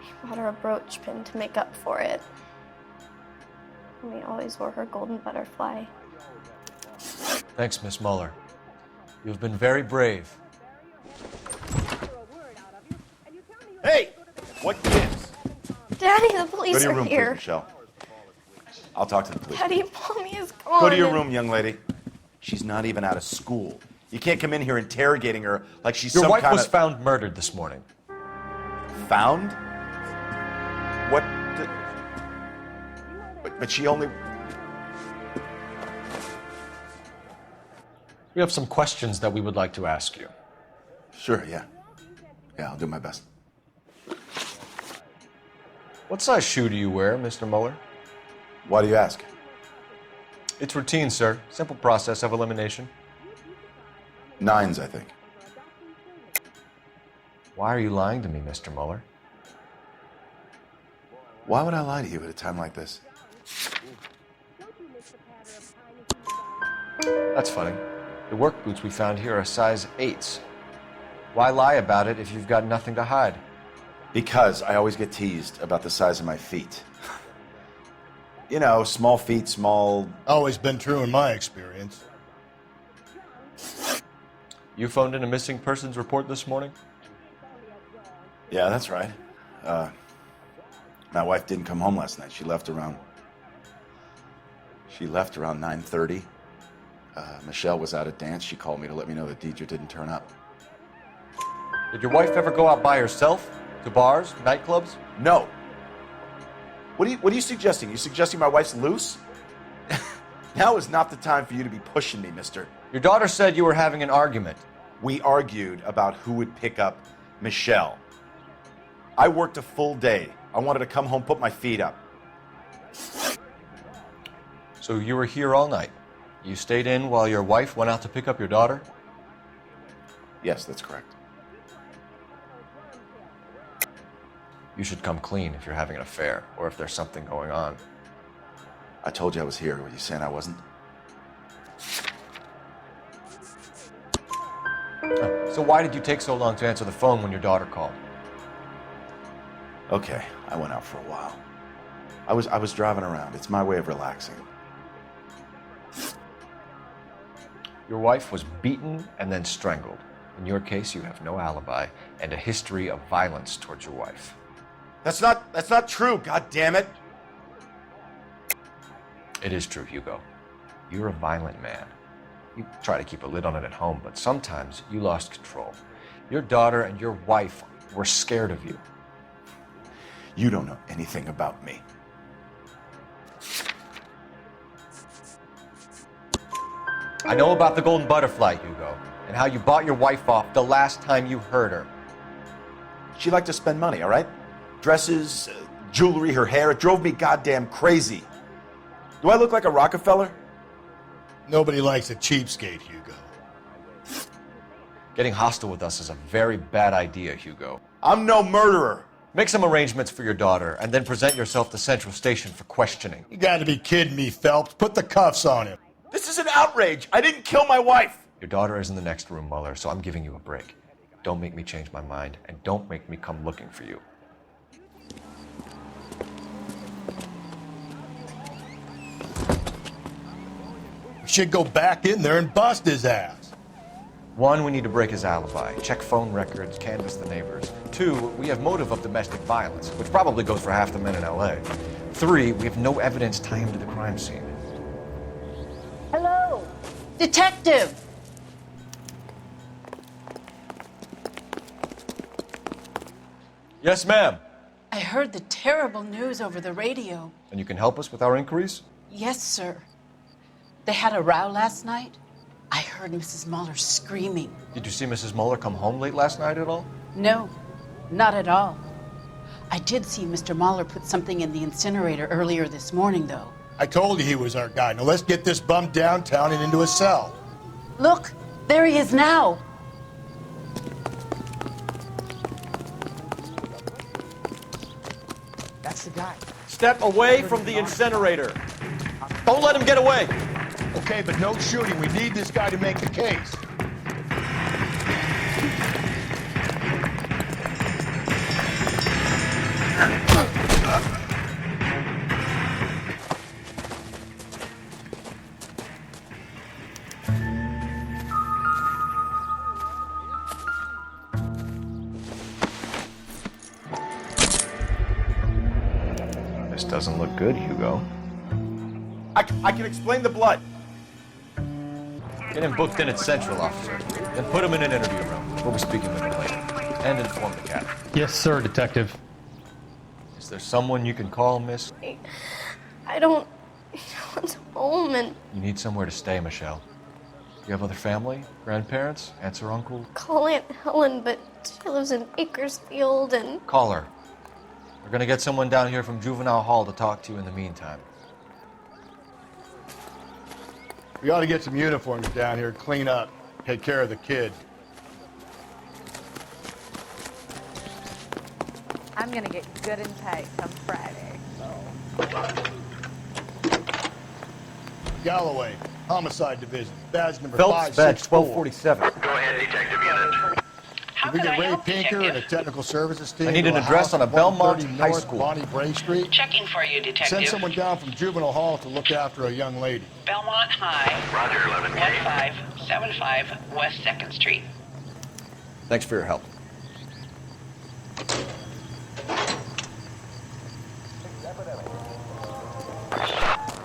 He bought her a brooch pin to make up for it. And we always wore her golden butterfly. Thanks, Miss Muller. You've been very brave. Hey! What gives? Daddy, the police Go to your are room, here. please, Michelle. I'll talk to the police. Daddy, Mommy is gone. Go to your room, young lady. She's not even out of school. You can't come in here interrogating her like she's Your some wife kind was of... found murdered this morning. Found? What? But she only... We have some questions that we would like to ask you. Sure, yeah. Yeah, I'll do my best. What size shoe do you wear, Mr. Muller? Why do you ask? It's routine, sir. Simple process of elimination. 9s, I think. Why are you lying to me, Mr. Muller? Why would I lie to you at a time like this? That's funny. The work boots we found here are size 8s. Why lie about it if you've got nothing to hide? Because I always get teased about the size of my feet. You know, small feet, small... Always been true in my experience. You phoned in a missing persons report this morning? Yeah, that's right. My wife didn't come home last night. She left around 9:30. Michelle was out at dance. She called me to let me know that Deidre didn't turn up. Did your wife ever go out by herself? To bars, nightclubs? No. What are you suggesting? You suggesting my wife's loose? Now is not the time for you to be pushing me, mister. Your daughter said you were having an argument. We argued about who would pick up Michelle. I worked a full day. I wanted to come home, put my feet up. So you were here all night? You stayed in while your wife went out to pick up your daughter? Yes, that's correct. You should come clean if you're having an affair, or if there's something going on. I told you I was here. Were you saying I wasn't? So why did you take so long to answer the phone when your daughter called? Okay, I went out for a while. I was driving around. It's my way of relaxing. Your wife was beaten and then strangled. In your case, you have no alibi and a history of violence towards your wife. That's not true, god damn it. It is true, Hugo. You're a violent man. You try to keep a lid on it at home, but sometimes you lost control. Your daughter and your wife were scared of you. You don't know anything about me. I know about the golden butterfly, Hugo, and how you bought your wife off the last time you heard her. She liked to spend money, all right? Dresses, jewelry, her hair. It drove me goddamn crazy. Do I look like a Rockefeller? Nobody likes a cheapskate, Hugo. Getting hostile with us is a very bad idea, Hugo. I'm no murderer. Make some arrangements for your daughter, and then present yourself to Central Station for questioning. You gotta be kidding me, Phelps. Put the cuffs on him. This is an outrage. I didn't kill my wife. Your daughter is in the next room, Muller, so I'm giving you a break. Don't make me change my mind, and don't make me come looking for you. We should go back in there and bust his ass. 1, we need to break his alibi. Check phone records, canvass the neighbors. 2, we have motive of domestic violence, which probably goes for half the men in LA. 3, we have no evidence tying him to the crime scene. Hello? Detective! Yes, ma'am. I heard the terrible news over the radio. And you can help us with our inquiries? Yes, sir. They had a row last night. I heard Mrs. Muller screaming. Did you see Mrs. Muller come home late last night at all? No, not at all. I did see Mr. Muller put something in the incinerator earlier this morning, though. I told you he was our guy. Now let's get this bum downtown and into a cell. Look, there he is now. That's the guy. Step away from the incinerator. Don't let him get away. Okay, but no shooting. We need this guy to make the case. This doesn't look good, Hugo. I can explain the blood. Get him booked in at Central, officer. Then put him in an interview room. We'll be speaking with him later. And inform the captain. Yes, sir, Detective. Is there someone you can call, miss? I don't want home and You need somewhere to stay, Michelle. You have other family? Grandparents? Aunts or uncle? call Aunt Helen, but she lives in Bakersfield and Call her. We're gonna get someone down here from Juvenile Hall to talk to you in the meantime. We ought to get some uniforms down here, clean up, take care of the kid. I'm gonna get good and tight come Friday. Galloway, Homicide Division, badge number Phelps, badge 564. 1247. Go ahead, Detective Unit. Did we get Ray Pinker and the technical services team? I need to an a address house on a at Belmont 130 High North School. Bonnie Bray Street. Checking for you, Detective. Send someone down from Juvenile Hall to look after a young lady. Belmont High. Roger, 11K. 1575 West 2nd Street. Thanks for your help.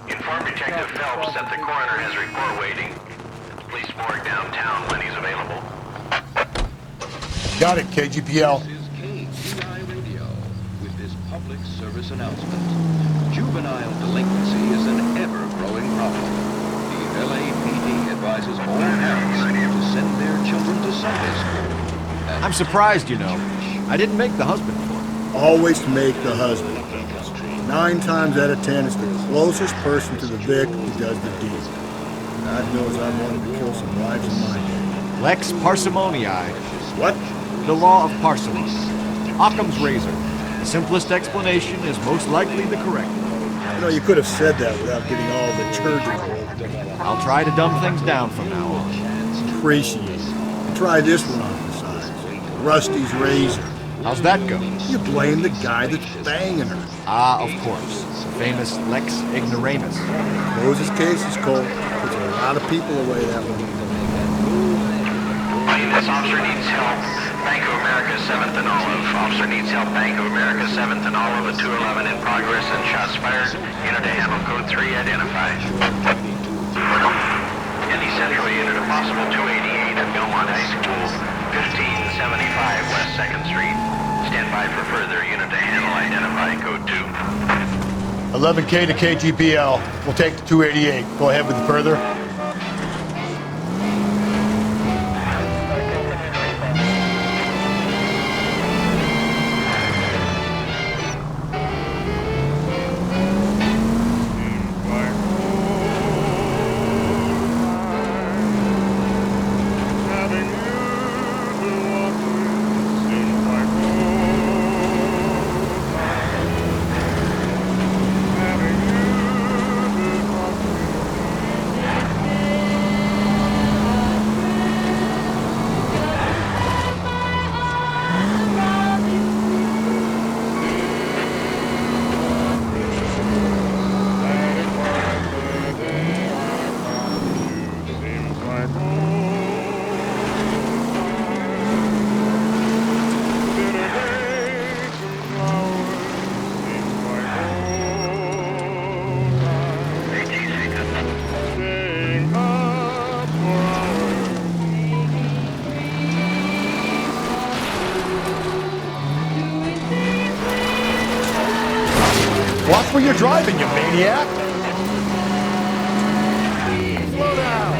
Inform Detective Phelps that the coroner has a report waiting at the police morgue downtown when he's available. Got it, KGPL. This is KGI Radio with this public service announcement. Juvenile delinquency is an ever-growing problem. The LAPD advises all parents to send their children to Sunday school. I'm surprised, you know. I didn't make the husband for it. Always make the husband. 9 times out of 10, it's the closest person to the victim who does the deed. God knows I wanted to kill some wives in my day. Lex parsimoniae. What? The law of parsimony. Occam's razor. The simplest explanation is most likely the correct one. You know, you could have said that without getting all the church involved. I'll try to dumb things down from now on. Appreciate it. Try this one on the side. Rusty's razor. How's that go? You blame the guy that's banging her. Ah, of course. Famous Lex Ignoramus. Moses' case is cold. Puts a lot of people away that one. This officer needs help. Bank of America 7th and Olive. Officer needs help. Bank of America 7th and Olive at 211 in progress and shots fired. Unit to handle code 3 identified. Indy Central unit a possible 288 at Belmont High School, 1575 West 2nd Street. Stand by for further unit to handle. Identify code 2. 11K to KGPL. We'll take the 288. Go ahead with the further. Watch where you're driving, you maniac! Slow down!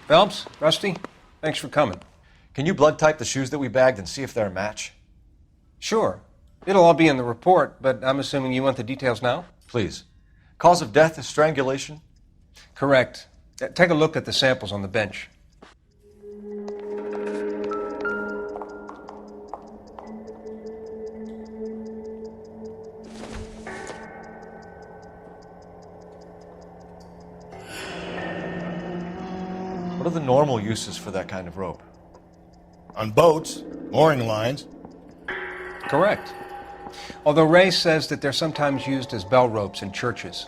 Phelps, Rusty, thanks for coming. Can you blood type the shoes that we bagged and see if they're a match? Sure. It'll all be in the report, but I'm assuming you want the details now? Please. Cause of death is strangulation? Correct. Take a look at the samples on the bench. What are the normal uses for that kind of rope? On boats, mooring lines. Correct. Although Ray says that they're sometimes used as bell ropes in churches.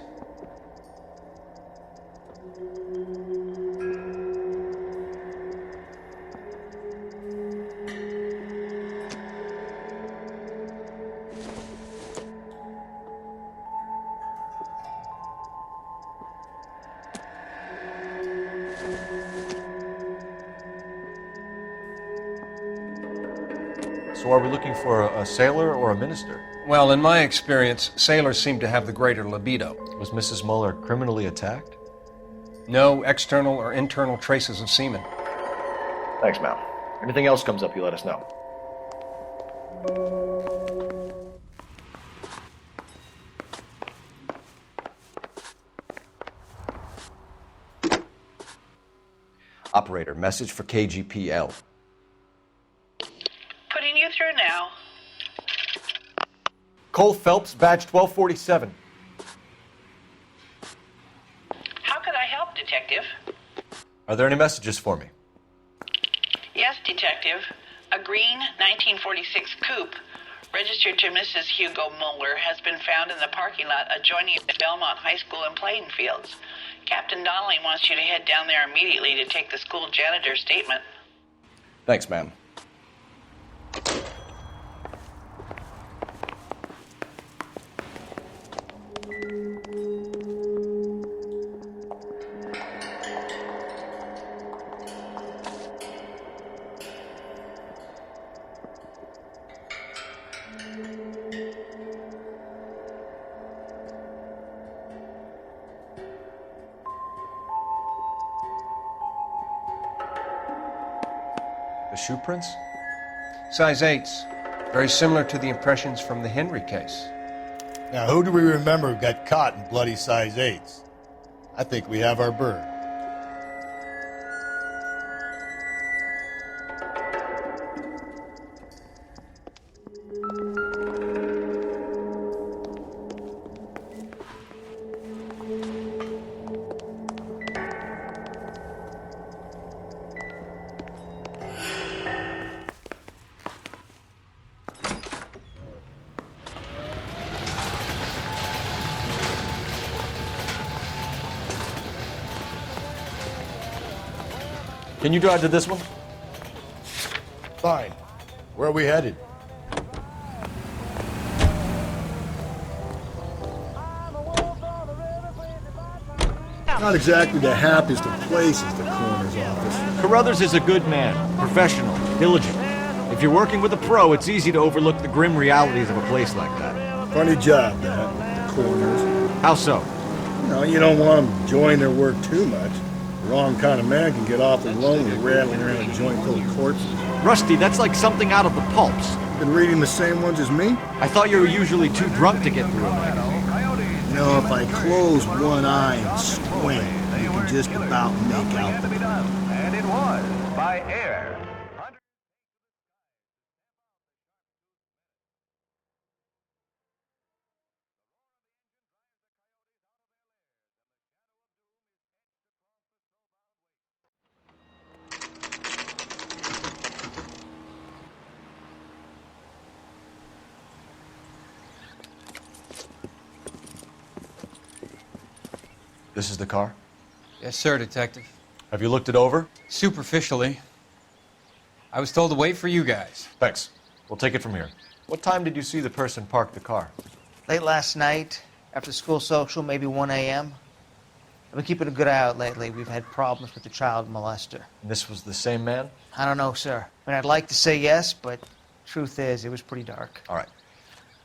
So are we looking for a sailor or a minister? Well, in my experience, sailors seem to have the greater libido. Was Mrs. Muller criminally attacked? No external or internal traces of semen. Thanks, Mal. Anything else comes up, you let us know. Operator, message for KGPL. Putting you through now. Cole Phelps, badge 1247. How could I help, Detective? Are there any messages for me? Yes, Detective. A green 1946 coupe, registered to Mrs. Hugo Muller, has been found in the parking lot adjoining the Belmont High School and playing fields. Captain Donnelly wants you to head down there immediately to take the school janitor's statement. Thanks, ma'am. The shoe prints? Size 8s. Very similar to the impressions from the Henry case. Now, who do we remember who got caught in bloody size 8s? I think we have our bird. Can you drive to this one? Fine. Where are we headed? Not exactly the happiest of places, the coroner's office. Carruthers is a good man, professional, diligent. If you're working with a pro, it's easy to overlook the grim realities of a place like that. Funny job, that, the coroner's. How so? You don't want them enjoying their work too much. The wrong kind of man can get awfully lonely rattling around a joint full of corpses. Rusty, that's like something out of the pulps. Been reading the same ones as me? I thought you were usually too drunk to get through a magazine. If I close one eye and squint, you can just about make out the... And it was by air. This is the car? Yes, sir, Detective. Have you looked it over? Superficially. I was told to wait for you guys. Thanks. We'll take it from here. What time did you see the person park the car? Late last night, after school social, maybe 1 a.m. I've been keeping a good eye out lately. We've had problems with the child molester. And this was the same man? I don't know, sir. I mean, I'd like to say yes, but truth is, it was pretty dark. All right.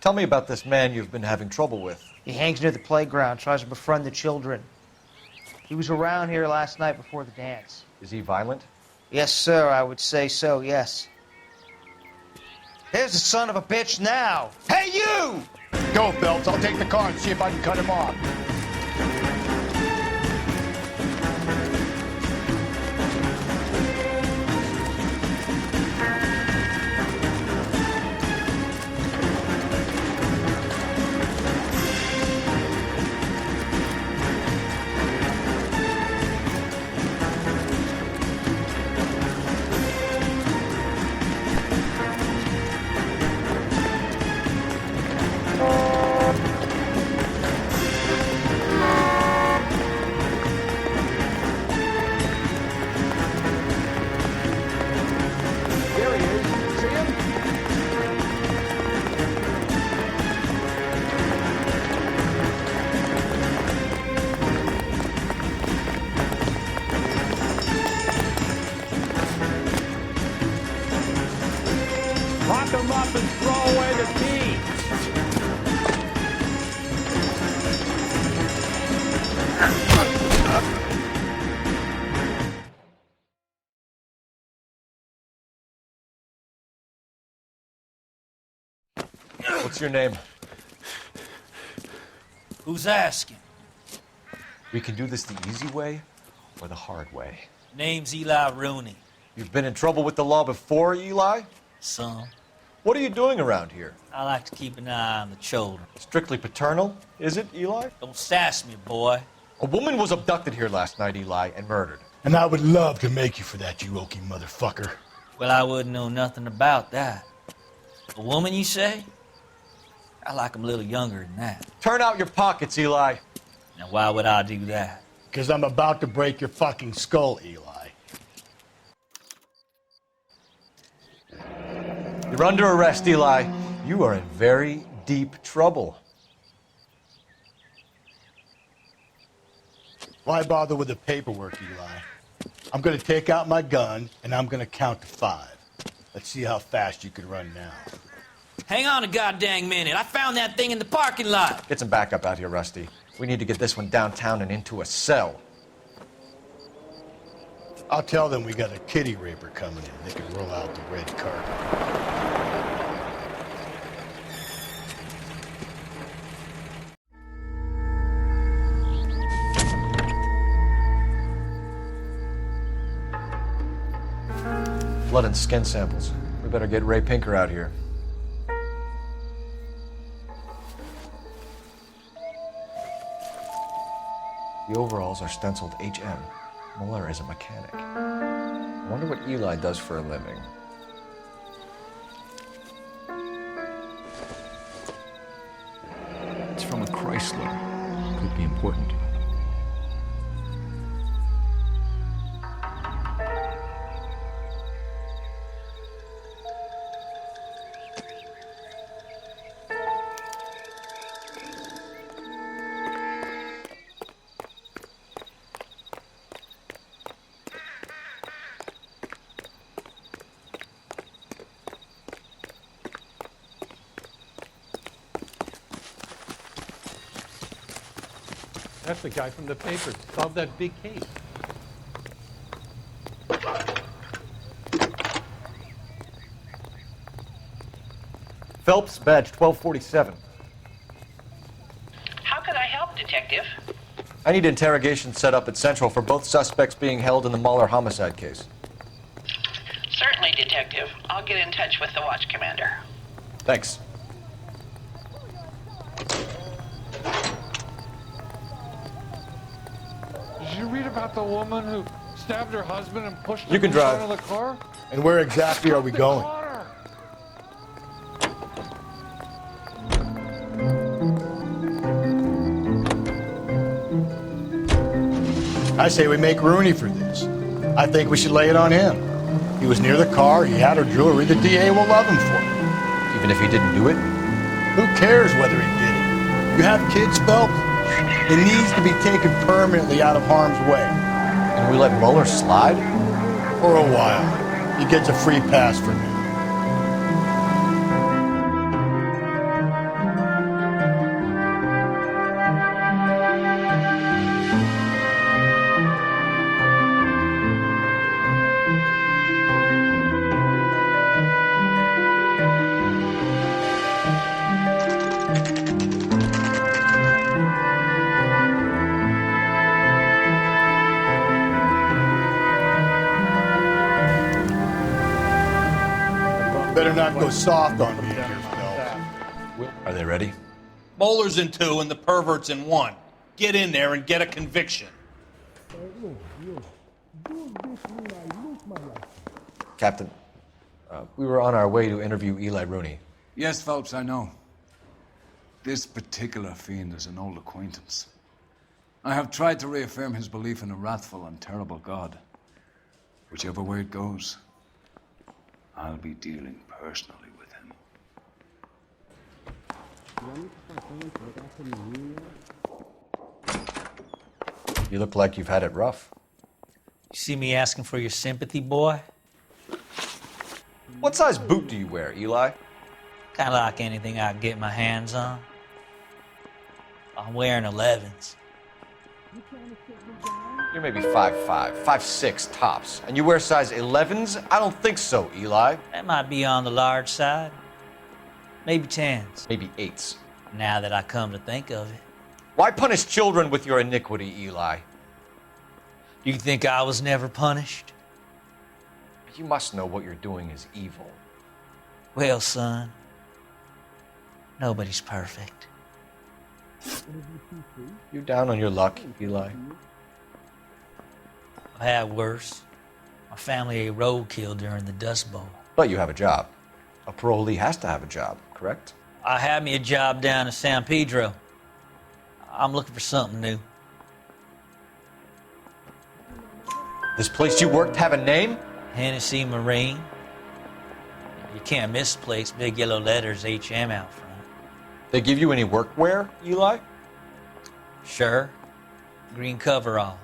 Tell me about this man you've been having trouble with. He hangs near the playground, tries to befriend the children. He was around here last night before the dance. Is he violent? Yes, sir, I would say so, yes. Here's the son of a bitch now. Hey, you! Go, Phelps. I'll take the car and see if I can cut him off. Lock them up and throw away the key. What's your name? Who's asking? We can do this the easy way or the hard way. Name's Eli Rooney. You've been in trouble with the law before, Eli? Some. What are you doing around here? I like to keep an eye on the children. Strictly paternal, is it, Eli? Don't sass me, boy. A woman was abducted here last night, Eli, and murdered. And I would love to make you for that, you oaky motherfucker. Well, I wouldn't know nothing about that. A woman, you say? I like 'em a little younger than that. Turn out your pockets, Eli. Now, why would I do that? Because I'm about to break your fucking skull, Eli. You're under arrest, Eli. You are in very deep trouble. Why bother with the paperwork, Eli? I'm going to take out my gun, and I'm going to count to 5. Let's see how fast you can run now. Hang on a goddamn minute. I found that thing in the parking lot. Get some backup out here, Rusty. We need to get this one downtown and into a cell. I'll tell them we got a kitty raper coming in. They can roll out the red carpet. Blood and skin samples. We better get Ray Pinker out here. The overalls are stenciled HM. Muller is a mechanic. I wonder what Eli does for a living. It's from a Chrysler. Could be important. That's the guy from the paper. Solved that big case. Phelps, badge 1247. How could I help, Detective? I need interrogation set up at Central for both suspects being held in the Muller homicide case. Certainly, Detective. I'll get in touch with the watch commander. Thanks. Did you read about the woman who stabbed her husband and pushed him You can in drive. front of the car? And where exactly are we going? I say we make Rooney for this. I think we should lay it on him. He was near the car, he had her jewelry, the DA will love him for it. Even if he didn't do it? Who cares whether he did it? You have kids, Phelps? It needs to be taken permanently out of harm's way. And we let Muller slide? For a while. He gets a free pass for me. Better not go soft on me here, Phelps. Are they ready? Moeller's in 2 and the pervert's in 1. Get in there and get a conviction. Captain, we were on our way to interview Eli Rooney. Yes, Phelps, I know. This particular fiend is an old acquaintance. I have tried to reaffirm his belief in a wrathful and terrible God. Whichever way it goes, I'll be dealing personally with him. You look like you've had it rough. You see me asking for your sympathy, boy? What size boot do you wear, Eli? Kind of like anything I can get my hands on. I'm wearing 11s. You're maybe 5'5", 5'6", tops. And you wear size 11s? I don't think so, Eli. That might be on the large side. Maybe 10s. Maybe 8s. Now that I come to think of it. Why punish children with your iniquity, Eli? You think I was never punished? You must know what you're doing is evil. Well, son, nobody's perfect. You down on your luck, Eli? I had worse. My family ate roadkill during the Dust Bowl. But you have a job. A parolee has to have a job, correct? I had me a job down in San Pedro. I'm looking for something new. This place you worked have a name? Hennessy Marine. You can't miss the place. Big yellow letters, HM out front. They give you any workwear, Eli? Sure. Green coverall.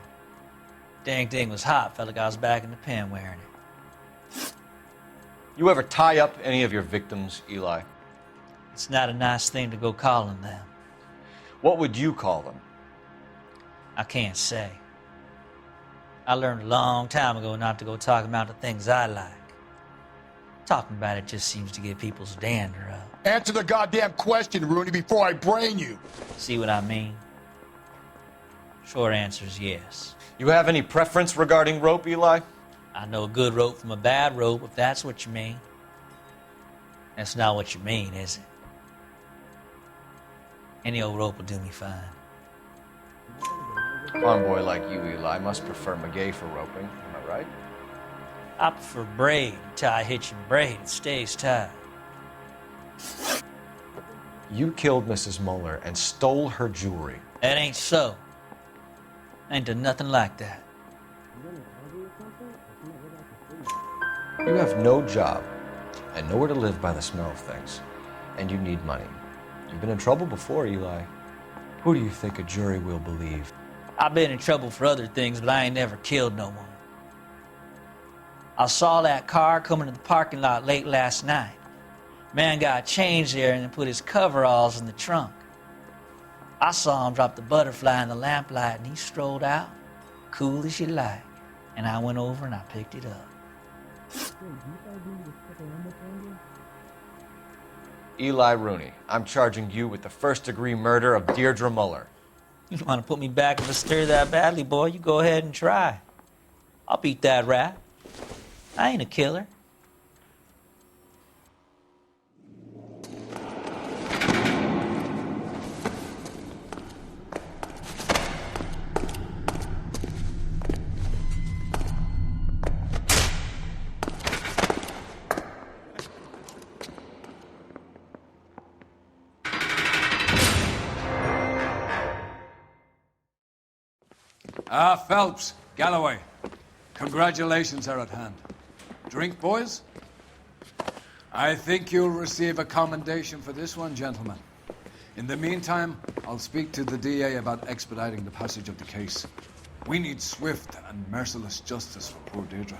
Dang thing was hot. Felt like I was back in the pen wearing it. You ever tie up any of your victims, Eli? It's not a nice thing to go calling them. What would you call them? I can't say. I learned a long time ago not to go talking about the things I like. Talking about it just seems to get people's dander up. Answer the goddamn question, Rooney, before I brain you. See what I mean? Short answer is yes. You have any preference regarding rope, Eli? I know a good rope from a bad rope, if that's what you mean. That's not what you mean, is it? Any old rope will do me fine. Farm boy like you, Eli, must prefer McGay for roping. Am I right? I prefer braid. Tie hitch and braid. It stays tied. You killed Mrs. Muller and stole her jewelry. That ain't so. I ain't done nothing like that. You have no job and nowhere to live by the smell of things. And you need money. You've been in trouble before, Eli. Who do you think a jury will believe? I've been in trouble for other things, but I ain't never killed no one. I saw that car coming to the parking lot late last night. Man got changed there and then put his coveralls in the trunk. I saw him drop the butterfly in the lamplight and he strolled out, cool as you like. And I went over and I picked it up. Eli Rooney, I'm charging you with the first-degree murder of Deirdre Muller. You want to put me back in the stir that badly, boy? You go ahead and try. I'll beat that rap. I ain't a killer. Phelps, Galloway, congratulations are at hand. Drink, boys? I think you'll receive a commendation for this one, gentlemen. In the meantime, I'll speak to the DA about expediting the passage of the case. We need swift and merciless justice for poor Deirdre.